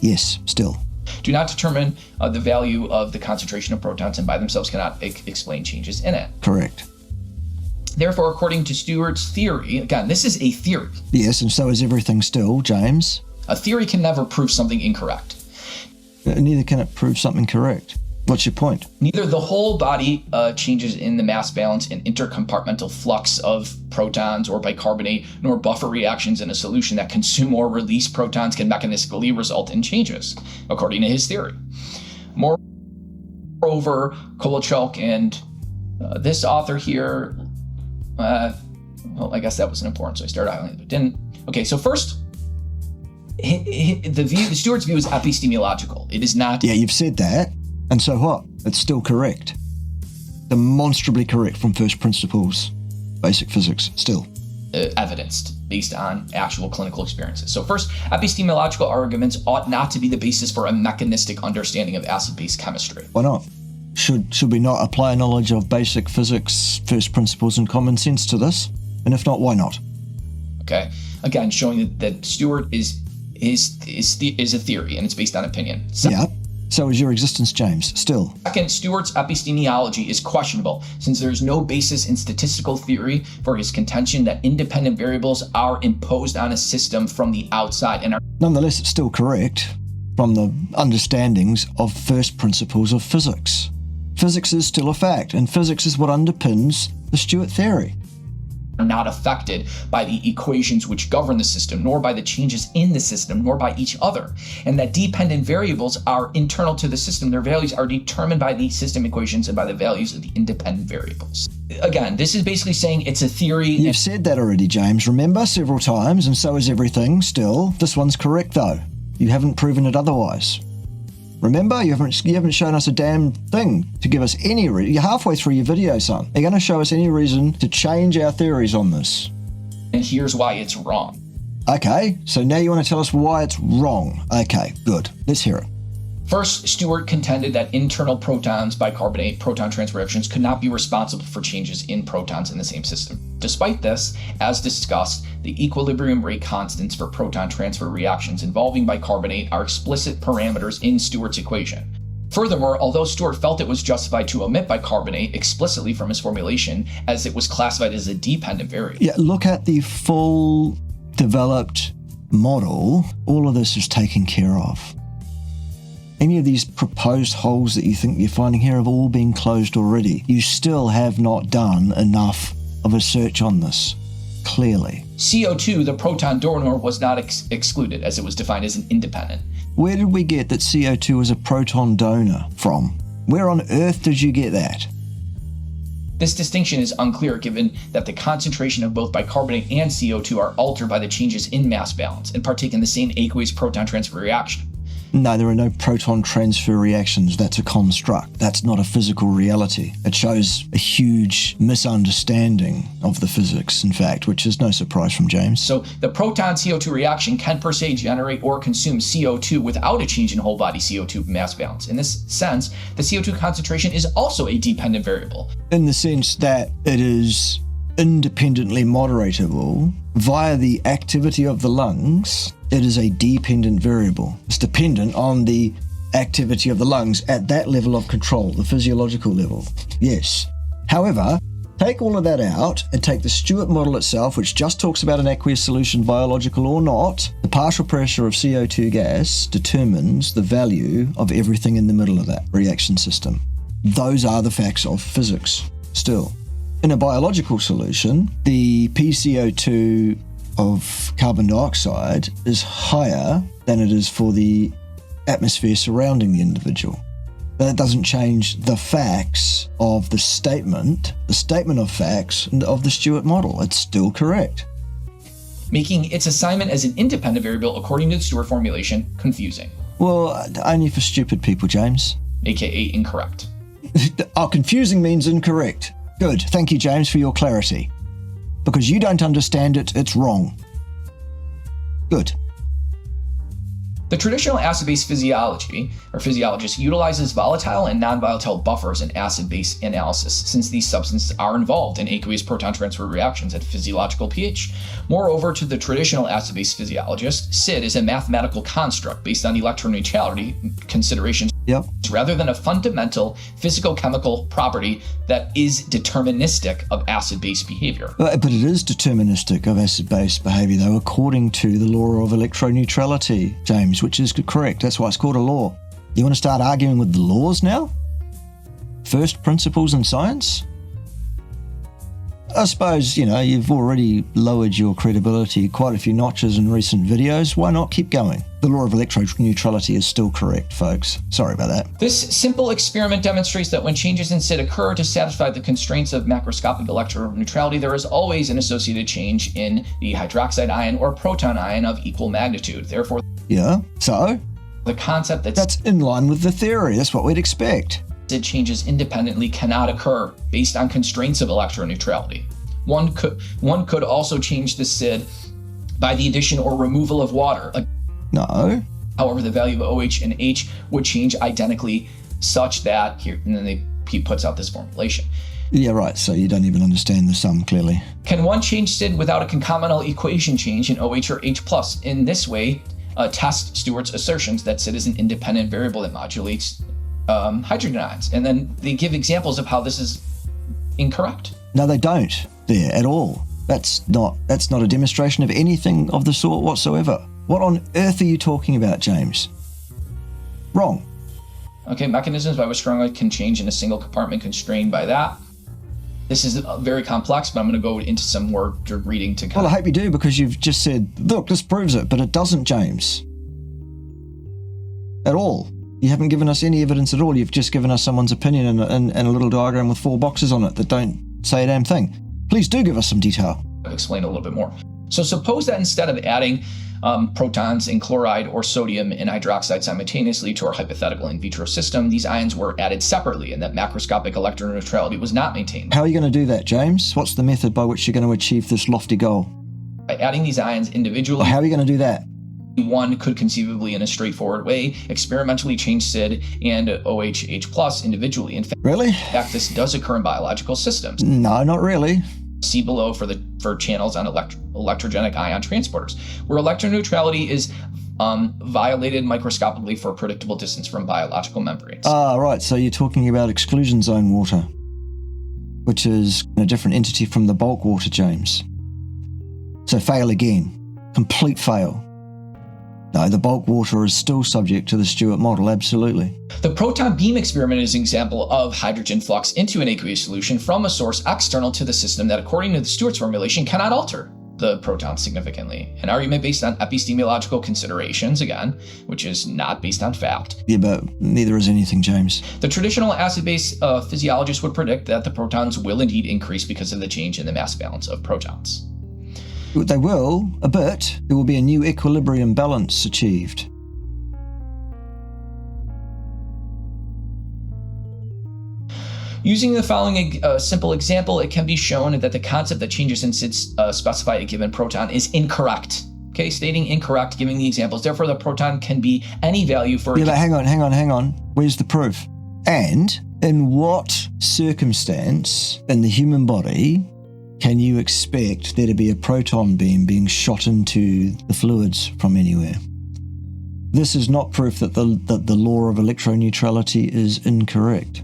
Yes, still. Do not determine the value of the concentration of protons and by themselves cannot explain changes in it. Correct. Therefore, according to Stewart's theory, again, this is a theory. Yes, and so is everything still, James. A theory can never prove something incorrect. Neither can it prove something correct. What's your point? Neither the whole body changes in the mass balance and intercompartmental flux of protons or bicarbonate, nor buffer reactions in a solution that consume or release protons can mechanistically result in changes, according to his theory. Moreover, Kovalchuk and this author here, well, I guess that wasn't important, so I started highlighting it, but didn't. Okay, so first, the Stewart's view is epistemological. It is not. Yeah, you've said that. And so what? It's still correct. Demonstrably correct from first principles. Basic physics, still. Evidenced based on actual clinical experiences. So first, epistemological arguments ought not to be the basis for a mechanistic understanding of acid-base chemistry. Why not? Should we not apply a knowledge of basic physics, first principles, and common sense to this? And if not, why not? Okay. Again, showing that Stewart is a theory and it's based on opinion. Yeah. So is your existence, James, still. Second, Stewart's epistemology is questionable, since there is no basis in statistical theory for his contention that independent variables are imposed on a system from the outside and are... Nonetheless, it's still correct from the understandings of first principles of physics. Physics is still a fact, and physics is what underpins the Stewart theory. are not affected by the equations which govern the system, nor by the changes in the system, nor by each other. And that dependent variables are internal to the system. Their values are determined by the system equations and by the values of the independent variables. Again, this is basically saying it's a theory. You've said that already, James. Remember, several times, and so is everything still. This one's correct, though. You haven't proven it otherwise. Remember, you haven't shown us a damn thing to give us any reason. You're halfway through your video, son. You're going to show us any reason to change our theories on this. And here's why it's wrong. Okay, so now you want to tell us why it's wrong. Okay, good. Let's hear it. First, Stewart contended that internal protons, bicarbonate, proton transfer reactions could not be responsible for changes in protons in the same system. Despite this, as discussed, the equilibrium rate constants for proton transfer reactions involving bicarbonate are explicit parameters in Stewart's equation. Furthermore, although Stewart felt it was justified to omit bicarbonate explicitly from his formulation, as it was classified as a dependent variable. Yeah, look at the full developed model. All of this is taken care of. Any of these proposed holes that you think you're finding here have all been closed already. You still have not done enough of a search on this, clearly. CO2, the proton donor, was not excluded, as it was defined as an independent. Where did we get that CO2 is a proton donor from? Where on earth did you get that? This distinction is unclear given that the concentration of both bicarbonate and CO2 are altered by the changes in mass balance and partake in the same aqueous proton transfer reaction. No, there are no proton transfer reactions. That's a construct. That's not a physical reality. It shows a huge misunderstanding of the physics, in fact, which is no surprise from James. So the proton-CO2 reaction can per se generate or consume CO2 without a change in whole body CO2 mass balance. In this sense, the CO2 concentration is also a dependent variable. In the sense that it is independently moderatable via the activity of the lungs. It is a dependent variable. It's dependent on the activity of the lungs at that level of control, the physiological level. Yes. However, take all of that out and take the Stewart model itself, which just talks about an aqueous solution, biological or not. The partial pressure of CO2 gas determines the value of everything in the middle of that reaction system. Those are the facts of physics still. In a biological solution, the PCO2 of carbon dioxide is higher than it is for the atmosphere surrounding the individual. But that doesn't change the facts of the statement of facts of the Stewart model. It's still correct. Making its assignment as an independent variable according to the Stewart formulation confusing. Well, only for stupid people, James. AKA incorrect. Oh, confusing means incorrect. Good. Thank you, James, for your clarity. Because you don't understand it, it's wrong. Good. The traditional acid-base physiology, or physiologist, utilizes volatile and non-volatile buffers in acid-base analysis, since these substances are involved in aqueous proton transfer reactions at physiological pH. Moreover, to the traditional acid-base physiologist, SID is a mathematical construct based on electroneutrality considerations, rather than a fundamental physicochemical property that is deterministic of acid-base behavior. But it is deterministic of acid-base behavior, though, according to the law of electroneutrality, James, which is correct. That's why it's called a law. You want to start arguing with the laws now? First principles in science? I suppose, you've already lowered your credibility quite a few notches in recent videos. Why not keep going? The law of electroneutrality is still correct, folks. Sorry about that. This simple experiment demonstrates that when changes in SID occur to satisfy the constraints of macroscopic electroneutrality, there is always an associated change in the hydroxide ion or proton ion of equal magnitude. Therefore, so the concept that's in line with the theory. That's what we'd expect. SID changes independently cannot occur based on constraints of electroneutrality. One could also change the SID by the addition or removal of water. No. However, the value of OH and H would change identically such that here, and then he puts out this formulation. Yeah, right. So you don't even understand the sum clearly. Can one change SID without a concomitant equation change in OH or H+? In this way, test Stewart's assertions that SID is an independent variable that modulates hydrogen ions, and then they give examples of how this is incorrect. No, they don't there at all. That's not a demonstration of anything of the sort whatsoever. What on earth are you talking about, James? Wrong. Okay, mechanisms by which strong light can change in a single compartment constrained by that. This is very complex, but I'm going to go into some more reading to Well, I hope you do, because you've just said, look, this proves it, but it doesn't, James. At all. You haven't given us any evidence at all. You've just given us someone's opinion and a little diagram with 4 boxes on it that don't say a damn thing. Please do give us some detail. I'll explain a little bit more. So suppose that instead of adding protons in chloride or sodium and hydroxide simultaneously to our hypothetical in vitro system, these ions were added separately and that macroscopic electroneutrality was not maintained. How are you going to do that, James? What's the method by which you're going to achieve this lofty goal? By adding these ions individually. Well, how are you going to do that? One could conceivably, in a straightforward way, experimentally change SID and OH plus individually. In fact, this does occur in biological systems. No, not really. See below for channels on electrogenic ion transporters, where electroneutrality is violated microscopically for a predictable distance from biological membranes. Right. So you're talking about exclusion zone water, which is a different entity from the bulk water, James. So fail again. Complete fail. No, the bulk water is still subject to the Stewart model, absolutely. The proton beam experiment is an example of hydrogen flux into an aqueous solution from a source external to the system that, according to the Stewart's formulation, cannot alter the proton significantly. An argument based on epistemological considerations, again, which is not based on fact. Yeah, but neither is anything, James. The traditional acid-base physiologists would predict that the protons will indeed increase because of the change in the mass balance of protons. They will, a bit. There will be a new equilibrium balance achieved. Using the following simple example, it can be shown that the concept that changes in SID specify a given proton is incorrect. Okay, stating incorrect, giving the examples. Therefore, the proton can be any value for... Yeah, but hang on. Where's the proof? And in what circumstance in the human body can you expect there to be a proton beam being shot into the fluids from anywhere? This is not proof that the law of electroneutrality is incorrect.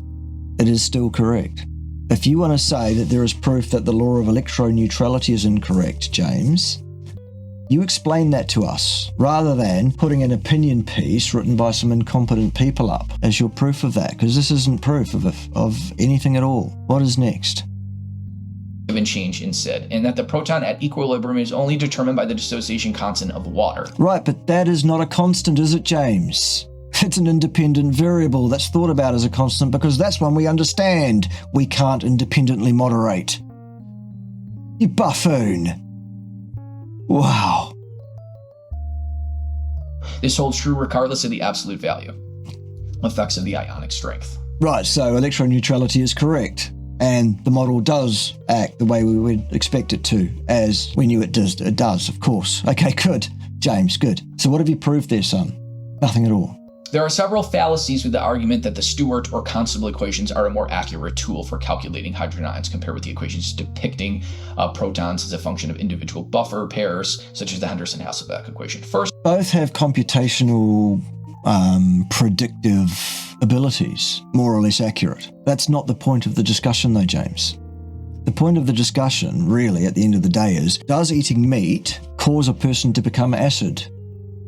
It is still correct. If you want to say that there is proof that the law of electroneutrality is incorrect, James, you explain that to us, rather than putting an opinion piece written by some incompetent people up as your proof of that, because this isn't proof of anything at all. What is next? Given change in SID, and that the proton at equilibrium is only determined by the dissociation constant of water. Right, but that is not a constant, is it, James? It's an independent variable that's thought about as a constant because that's one we understand we can't independently moderate. You buffoon. Wow. This holds true regardless of the absolute value effects of the ionic strength. Right, so electroneutrality is correct. And the model does act the way we would expect it to, as we knew it does. It does, of course. Okay, good. James, good. So what have you proved there, son? Nothing at all. There are several fallacies with the argument that the Stewart or Constable equations are a more accurate tool for calculating hydrogen ions compared with the equations depicting protons as a function of individual buffer pairs, such as the Henderson-Hasselbalch equation. First, both have computational predictive abilities, more or less accurate. That's not the point of the discussion though, James. The point of the discussion, really, at the end of the day is, does eating meat cause a person to become acid?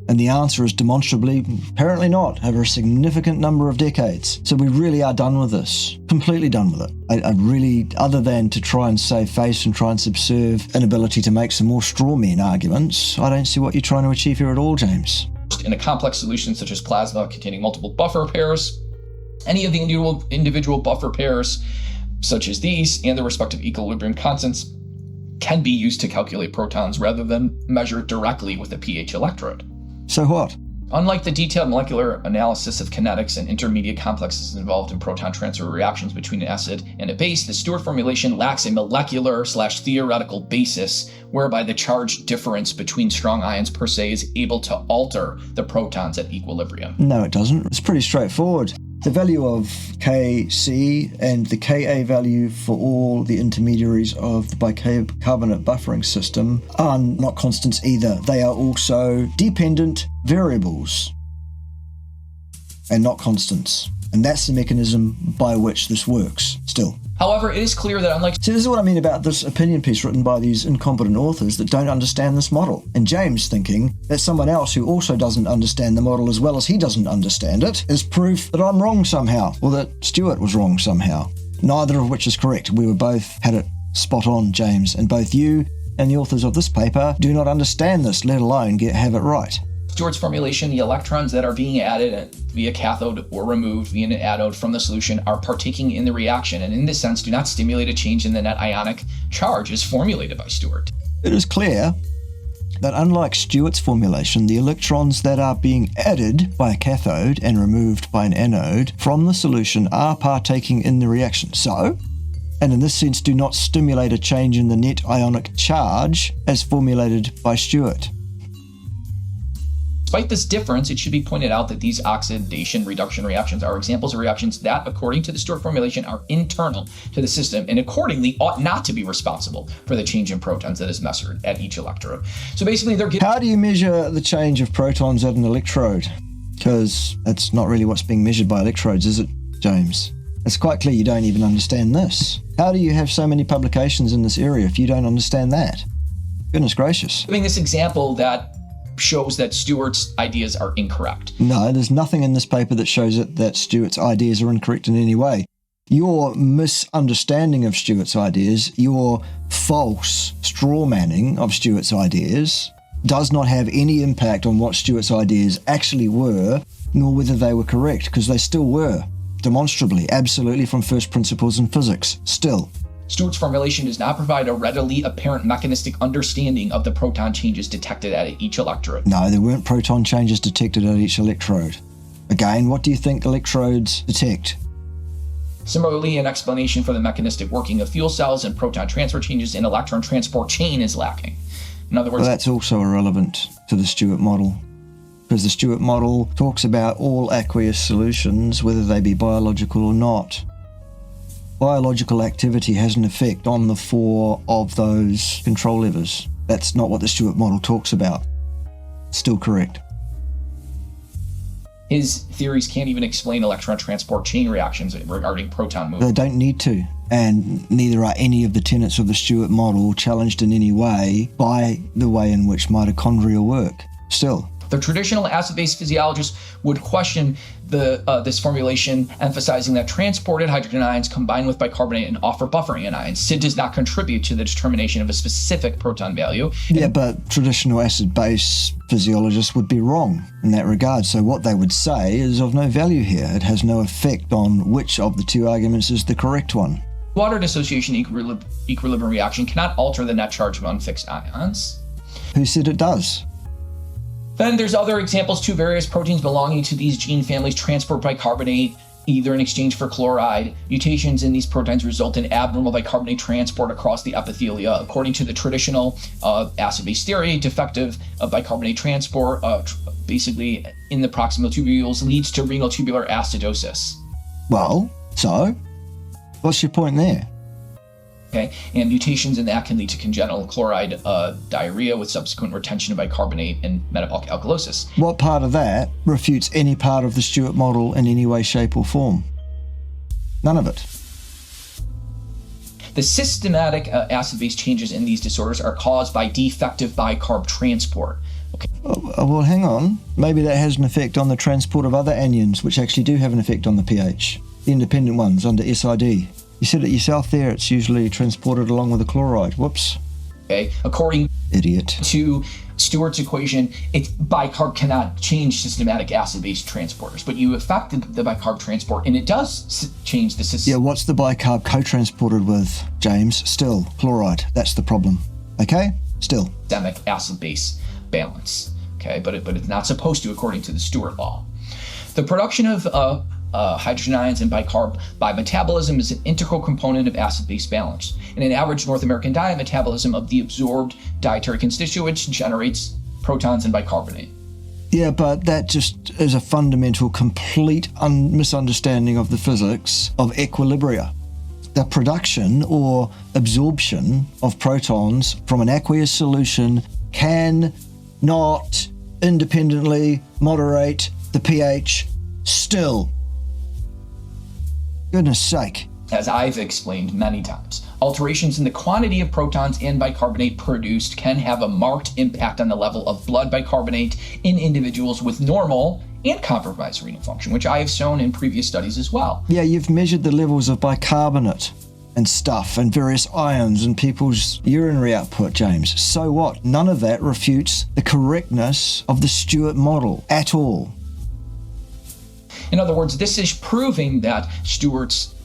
And the answer is demonstrably, apparently not, over a significant number of decades. So we really are done with this. Completely done with it. I really, other than to try and save face and try and subserve an ability to make some more straw man arguments, I don't see what you're trying to achieve here at all, James. In a complex solution such as plasma containing multiple buffer pairs, any of the individual buffer pairs, such as these, and the respective equilibrium constants, can be used to calculate protons rather than measure directly with a pH electrode. So what? Unlike the detailed molecular analysis of kinetics and intermediate complexes involved in proton transfer reactions between an acid and a base, the Stewart formulation lacks a molecular/theoretical basis whereby the charge difference between strong ions per se is able to alter the protons at equilibrium. No, it doesn't. It's pretty straightforward. The value of Kc and the Ka value for all the intermediaries of the bicarbonate buffering system are not constants either. They are also dependent variables and not constants. And that's the mechanism by which this works still. However, it is clear that unlike... See, this is what I mean about this opinion piece written by these incompetent authors that don't understand this model. And James thinking that someone else who also doesn't understand the model as well as he doesn't understand it is proof that I'm wrong somehow, or that Stewart was wrong somehow. neither of which is correct. We were both had it spot on, James, and both you and the authors of this paper do not understand this, let alone have it right. Stewart's formulation, the electrons that are being added via cathode or removed via an anode from the solution are partaking in the reaction, and in this sense do not stimulate a change in the net ionic charge as formulated by Stewart. It is clear that unlike Stewart's formulation, the electrons that are being added by a cathode and removed by an anode from the solution are partaking in the reaction. So, and in this sense do not stimulate a change in the net ionic charge as formulated by Stewart. Despite this difference, it should be pointed out that these oxidation reduction reactions are examples of reactions that, according to the Stewart formulation, are internal to the system and accordingly ought not to be responsible for the change in protons that is measured at each electrode. So basically they're getting... How do you measure the change of protons at an electrode? Because that's not really what's being measured by electrodes, is it, James? It's quite clear you don't even understand this. How do you have so many publications in this area if you don't understand that? Goodness gracious. Giving this example that shows that Stewart's ideas are incorrect. No, there's nothing in this paper that shows that Stewart's ideas are incorrect in any way. Your misunderstanding of Stewart's ideas, your false straw manning of Stewart's ideas, does not have any impact on what Stewart's ideas actually were, nor whether they were correct, because they still were. Demonstrably, absolutely from first principles in physics, still. Stewart's formulation does not provide a readily apparent mechanistic understanding of the proton changes detected at each electrode. No, there weren't proton changes detected at each electrode. Again, what do you think electrodes detect? Similarly, an explanation for the mechanistic working of fuel cells and proton transfer changes in electron transport chain is lacking. In other words, well, that's also irrelevant to the Stewart model, because the Stewart model talks about all aqueous solutions, whether they be biological or not. Biological activity has an effect on the four of those control levers. That's not what the Stewart model talks about. Still correct. His theories can't even explain electron transport chain reactions regarding proton movement. They don't need to, and neither are any of the tenets of the Stewart model challenged in any way by the way in which mitochondria work. Still. The traditional acid-base physiologists would question this formulation, emphasizing that transported hydrogen ions combine with bicarbonate and offer buffering anions. SID does not contribute to the determination of a specific proton value. Yeah, but traditional acid-base physiologists would be wrong in that regard. So what they would say is of no value here. It has no effect on which of the two arguments is the correct one. Water dissociation equilibrium reaction cannot alter the net charge of unfixed ions. Who said it does? Then there's other examples too. Various proteins belonging to these gene families transport bicarbonate either in exchange for chloride. Mutations in these proteins result in abnormal bicarbonate transport across the epithelia. According to the traditional acid-base theory, defective bicarbonate transport basically in the proximal tubules leads to renal tubular acidosis. Well, so what's your point there? Okay, and mutations in that can lead to congenital chloride diarrhea with subsequent retention of bicarbonate and metabolic alkalosis. What part of that refutes any part of the Stewart model in any way, shape, or form? None of it. The systematic acid-base changes in these disorders are caused by defective bicarb transport. Okay. Well, hang on. Maybe that has an effect on the transport of other anions, which actually do have an effect on the pH. The independent ones under SID. You said it yourself there, it's usually transported along with the chloride. Whoops. Okay, according Idiot. to Stewart's equation, bicarb cannot change systematic acid-base transporters, but you affected the bicarb transport, and it does change the system. Yeah, what's the bicarb co-transported with, James? Still, chloride. That's the problem. Okay? Still. Systemic acid-base balance. Okay, but it's not supposed to, according to the Stewart law. The production of hydrogen ions and bicarb by metabolism is an integral component of acid-base balance. In an average North American diet, metabolism of the absorbed dietary constituents generates protons and bicarbonate. Yeah, but that just is a fundamental, complete misunderstanding of the physics of equilibria. The production or absorption of protons from an aqueous solution can not independently moderate the pH still. Goodness sake. As I've explained many times, Alterations in the quantity of protons and bicarbonate produced can have a marked impact on the level of blood bicarbonate in individuals with normal and compromised renal function, which I have shown in previous studies as well. Yeah, you've measured the levels of bicarbonate and stuff and various ions in people's urinary output, James. So what? None of that refutes the correctness of the Stewart model at all. In other words, this is proving that Stewart's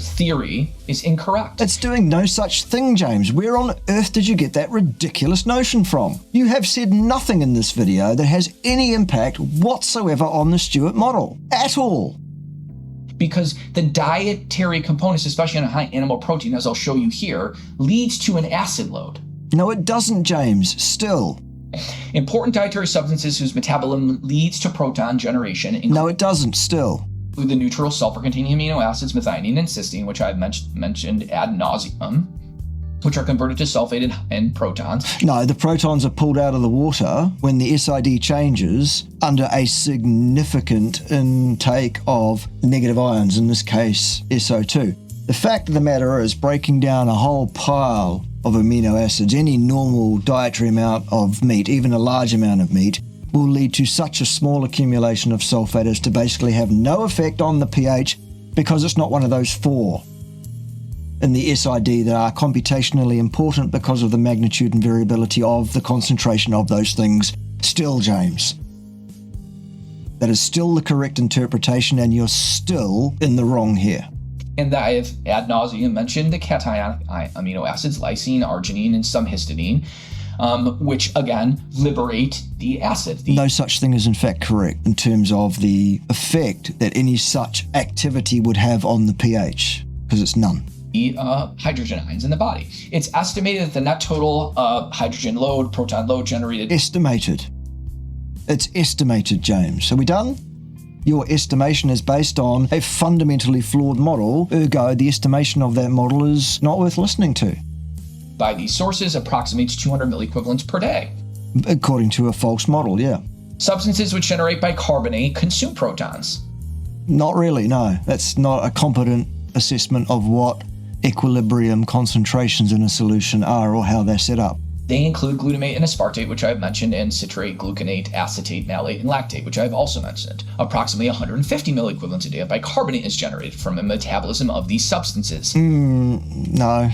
theory is incorrect. It's doing no such thing, James. Where on earth did you get that ridiculous notion from? You have said nothing in this video that has any impact whatsoever on the Stewart model. At all. Because the dietary components, especially on a high animal protein, as I'll show you here, leads to an acid load. No, it doesn't, James. Still. Important dietary substances whose metabolism leads to proton generation No, it doesn't. Still. The neutral sulfur-containing amino acids methionine and cysteine, which I've mentioned ad nauseum, which are converted to sulfate and protons. No, the protons are pulled out of the water when the SID changes under a significant intake of negative ions, in this case SO2. The fact of the matter is, breaking down a whole pile of amino acids, any normal dietary amount of meat, even a large amount of meat, will lead to such a small accumulation of sulfate as to basically have no effect on the pH, because it's not one of those four in the SID that are computationally important because of the magnitude and variability of the concentration of those things. Still, James, that is still the correct interpretation, and you're still in the wrong here. And I have ad nauseum mentioned the cationic amino acids, lysine, arginine, and some histidine, which again liberate the acid. No such thing is in fact correct in terms of the effect that any such activity would have on the pH, because it's none. Hydrogen ions in the body. It's estimated that the net total hydrogen load, proton load generated. Estimated. It's estimated, James. Are we done? Your estimation is based on a fundamentally flawed model, ergo the estimation of that model is not worth listening to. By these sources approximates 200 milliequivalents per day. According to a false model, yeah. Substances which generate bicarbonate consume protons. Not really, no. That's not a competent assessment of what equilibrium concentrations in a solution are or how they're set up. They include glutamate and aspartate, which I've mentioned, and citrate, gluconate, acetate, malate, and lactate, which I've also mentioned. Approximately 150 milliequivalents a day of bicarbonate is generated from the metabolism of these substances. No.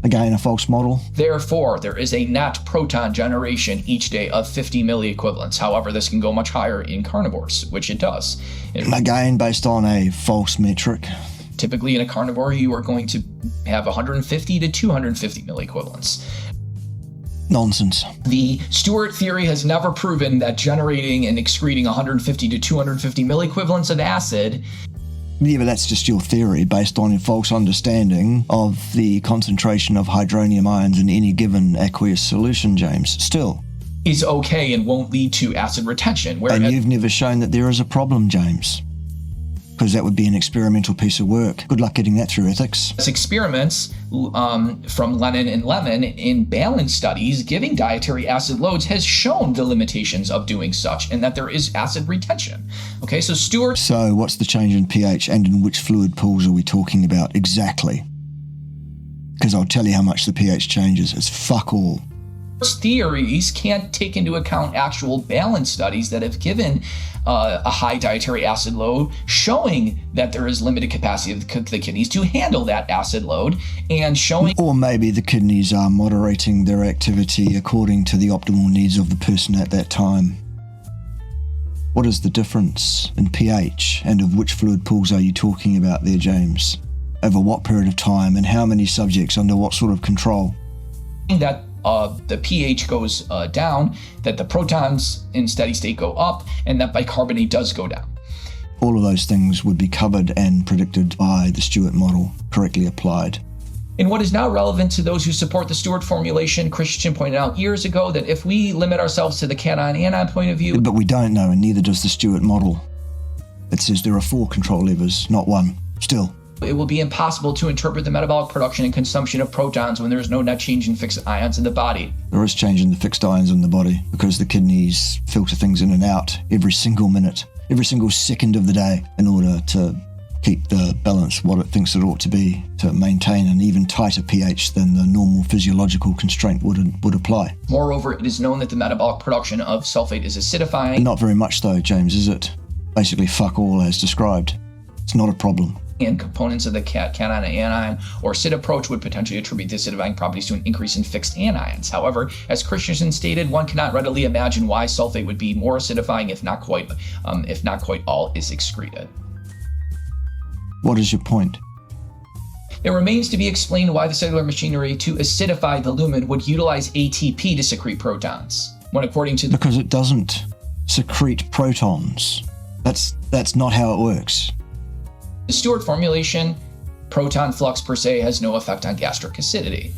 Again, a false model. Therefore, there is a net proton generation each day of 50 milliequivalents. However, this can go much higher in carnivores, which it does. Again, based on a false metric. Typically, in a carnivore, you are going to have 150 to 250 milliequivalents. Nonsense. The Stewart theory has never proven that generating and excreting 150 to 250 milliequivalents of acid. Yeah, but that's just your theory based on your false understanding of the concentration of hydronium ions in any given aqueous solution, James. Still. Is okay and won't lead to acid retention. And you've never shown that there is a problem, James. Because that would be an experimental piece of work. Good luck getting that through ethics. Experiments from Lennon and Lemon in balance studies giving dietary acid loads has shown the limitations of doing such and that there is acid retention. Okay, so Stewart... So what's the change in pH and in which fluid pools are we talking about exactly? Because I'll tell you how much the pH changes. It's fuck all. Theories can't take into account actual balance studies that have given a high dietary acid load, showing that there is limited capacity of the kidneys to handle that acid load, and showing... Or maybe the kidneys are moderating their activity according to the optimal needs of the person at that time. What is the difference in pH, and of which fluid pools are you talking about there, James? Over what period of time, and how many subjects, under what sort of control? That the pH goes down, that the protons in steady state go up, and that bicarbonate does go down. All of those things would be covered and predicted by the Stewart model, correctly applied. In what is now relevant to those who support the Stewart formulation, Christian pointed out years ago that if we limit ourselves to the cation-anion point of view... But we don't know, and neither does the Stewart model. It says there are 4 control levers, not 1. Still. It will be impossible to interpret the metabolic production and consumption of protons when there is no net change in fixed ions in the body. There is change in the fixed ions in the body because the kidneys filter things in and out every single minute, every single second of the day in order to keep the balance what it thinks it ought to be to maintain an even tighter pH than the normal physiological constraint would apply. Moreover, it is known that the metabolic production of sulfate is acidifying. Not very much though, James, is it? Basically fuck all as described. It's not a problem. And components of the cation and anion or SID approach would potentially attribute the acidifying properties to an increase in fixed anions. However, as Christensen stated, one cannot readily imagine why sulfate would be more acidifying if not quite all is excreted. What is your point? It remains to be explained why the cellular machinery to acidify the lumen would utilize ATP to secrete protons, when according to Because it doesn't secrete protons. That's not how it works. the Stewart formulation, proton flux per se has no effect on gastric acidity.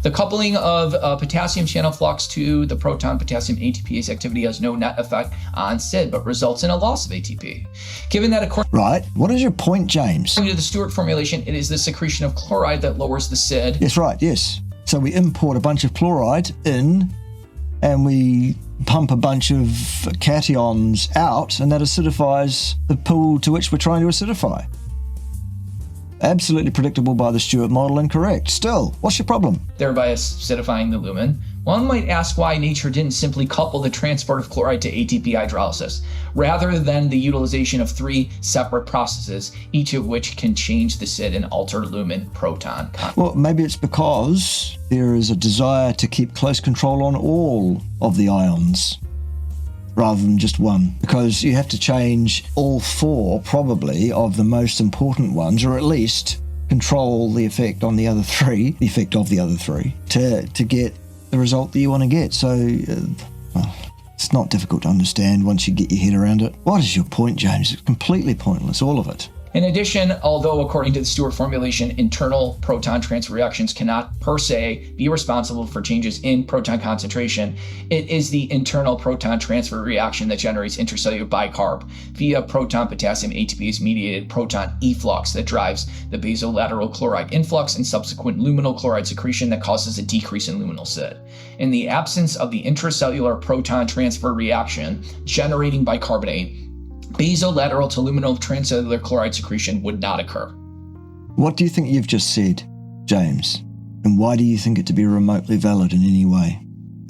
The coupling of potassium channel flux to the proton potassium ATPase activity has no net effect on SID, but results in a loss of ATP. Given that according Right. What is your point, James? to the Stewart formulation, it is the secretion of chloride that lowers the SID. Yes, right, yes. So we import a bunch of chloride in and we pump a bunch of cations out, and that acidifies the pool to which we're trying to acidify. Absolutely predictable by the Stewart model and correct. Still, what's your problem? Thereby acidifying the lumen. One might ask why nature didn't simply couple the transport of chloride to ATP hydrolysis, rather than the utilization of 3 separate processes, each of which can change the SID and alter lumen proton content. Well, maybe it's because there is a desire to keep close control on all of the ions rather than just one, because you have to change all 4 probably of the most important ones, or at least control the effect on the other 3, the effect of the other 3, to get the result that you want to get. So it's not difficult to understand once you get your head around it. What is your point, James? It's completely pointless, all of it. In addition, although according to the Stewart formulation, internal proton transfer reactions cannot per se be responsible for changes in proton concentration, it is the internal proton transfer reaction that generates intracellular bicarb via proton potassium ATPase mediated proton efflux that drives the basolateral chloride influx and subsequent luminal chloride secretion that causes a decrease in luminal SID. In the absence of the intracellular proton transfer reaction generating bicarbonate, basolateral to luminal transcellular chloride secretion would not occur. What do you think you've just said, James? And why do you think it to be remotely valid in any way?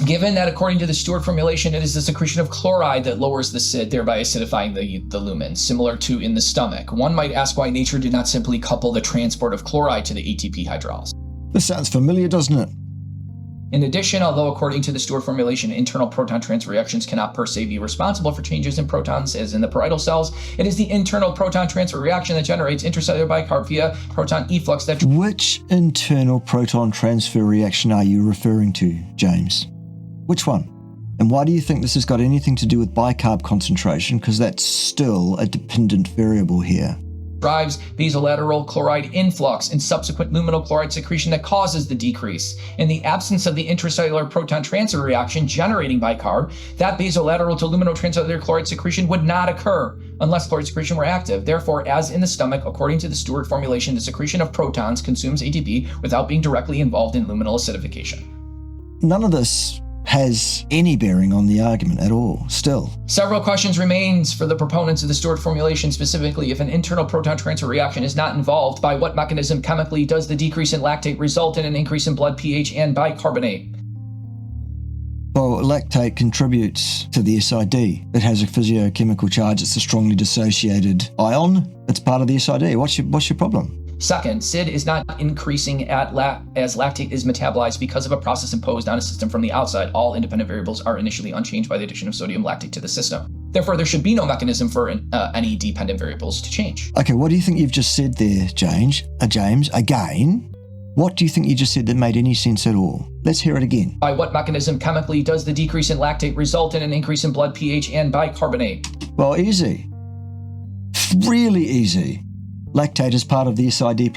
Given that according to the Stewart formulation, it is the secretion of chloride that lowers the SID, thereby acidifying the lumen, similar to in the stomach. One might ask why nature did not simply couple the transport of chloride to the ATP hydrolysis. This sounds familiar, doesn't it? In addition, although according to the Stewart formulation, internal proton transfer reactions cannot per se be responsible for changes in protons as in the parietal cells, it is the internal proton transfer reaction that generates intracellular bicarb via proton efflux that... Which internal proton transfer reaction are you referring to, James? Which one? And why do you think this has got anything to do with bicarb concentration? Because that's still a dependent variable here. Drives basolateral chloride influx and subsequent luminal chloride secretion that causes the decrease. In the absence of the intracellular proton transfer reaction generating bicarb, that basolateral to luminal transcellular chloride secretion would not occur unless chloride secretion were active. Therefore, as in the stomach, according to the Stewart formulation, the secretion of protons consumes ATP without being directly involved in luminal acidification. None of this has any bearing on the argument at all, still. Several questions remains for the proponents of the Stewart formulation, specifically if an internal proton transfer reaction is not involved, by what mechanism chemically does the decrease in lactate result in an increase in blood pH and bicarbonate? Well, lactate contributes to the SID. It has a physiochemical charge. It's a strongly dissociated ion. It's part of the SID. What's your problem? Second, SID is not increasing as lactate is metabolized because of a process imposed on a system from the outside. All independent variables are initially unchanged by the addition of sodium lactate to the system. Therefore, there should be no mechanism for any dependent variables to change. Okay, what do you think you've just said there, James? Again? What do you think you just said that made any sense at all? Let's hear it again. By what mechanism chemically does the decrease in lactate result in an increase in blood pH and bicarbonate? Well, easy. Really easy. Lactate is part of the SID+,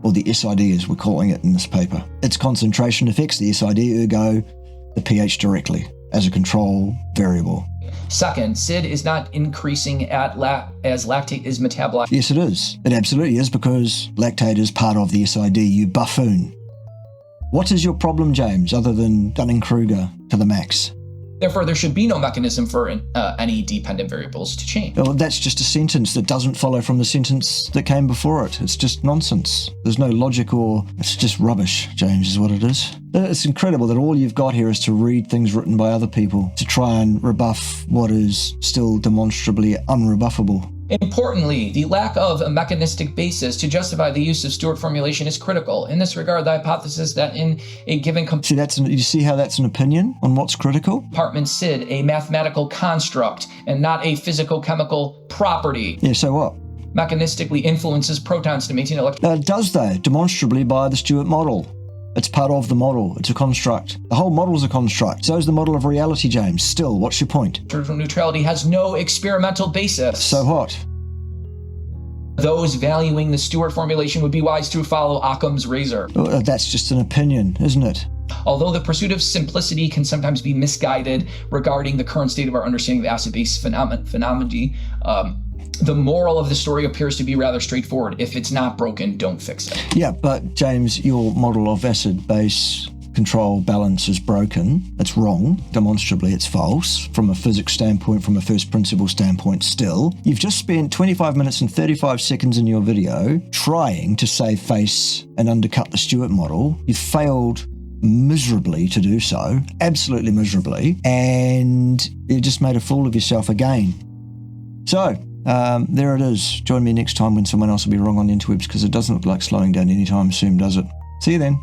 or the SID as we're calling it in this paper. Its concentration affects the SID, ergo the pH directly, as a control variable. Second, SID is not increasing as lactate is metabolized. Yes, it is. It absolutely is, because lactate is part of the SID, you buffoon. What is your problem, James, other than Dunning-Kruger to the max? Therefore, there should be no mechanism for any dependent variables to change. Well, that's just a sentence that doesn't follow from the sentence that came before it. It's just nonsense. There's no logic, or it's just rubbish, James, is what it is. It's incredible that all you've got here is to read things written by other people to try and rebuff what is still demonstrably unrebuffable. Importantly, the lack of a mechanistic basis to justify the use of Stewart formulation is critical. In this regard, the hypothesis that in a given you see how that's an opinion on what's critical? compartment SID, a mathematical construct and not a physical-chemical property, Yeah, so what? mechanistically influences protons to maintain It does, though, demonstrably by the Stewart model. It's part of the model. It's a construct. The whole model's a construct. So is the model of reality, James. Still, what's your point? electron neutrality has no experimental basis. So what? Those valuing the Stewart formulation would be wise to follow Occam's razor. Well, that's just an opinion, isn't it? Although the pursuit of simplicity can sometimes be misguided regarding the current state of our understanding of acid-base phenomenology, the moral of the story appears to be rather straightforward. If it's not broken, don't fix it. Yeah, but James, your model of acid-base control balance is broken. It's wrong. Demonstrably, it's false. From a physics standpoint, from a first principle standpoint still. You've just spent 25 minutes and 35 seconds in your video trying to save face and undercut the Stewart model. You've failed miserably to do so, absolutely miserably, and you just made a fool of yourself again. So, there it is. Join me next time when someone else will be wrong on the interwebs, because it doesn't look like slowing down anytime soon, does it? See you then.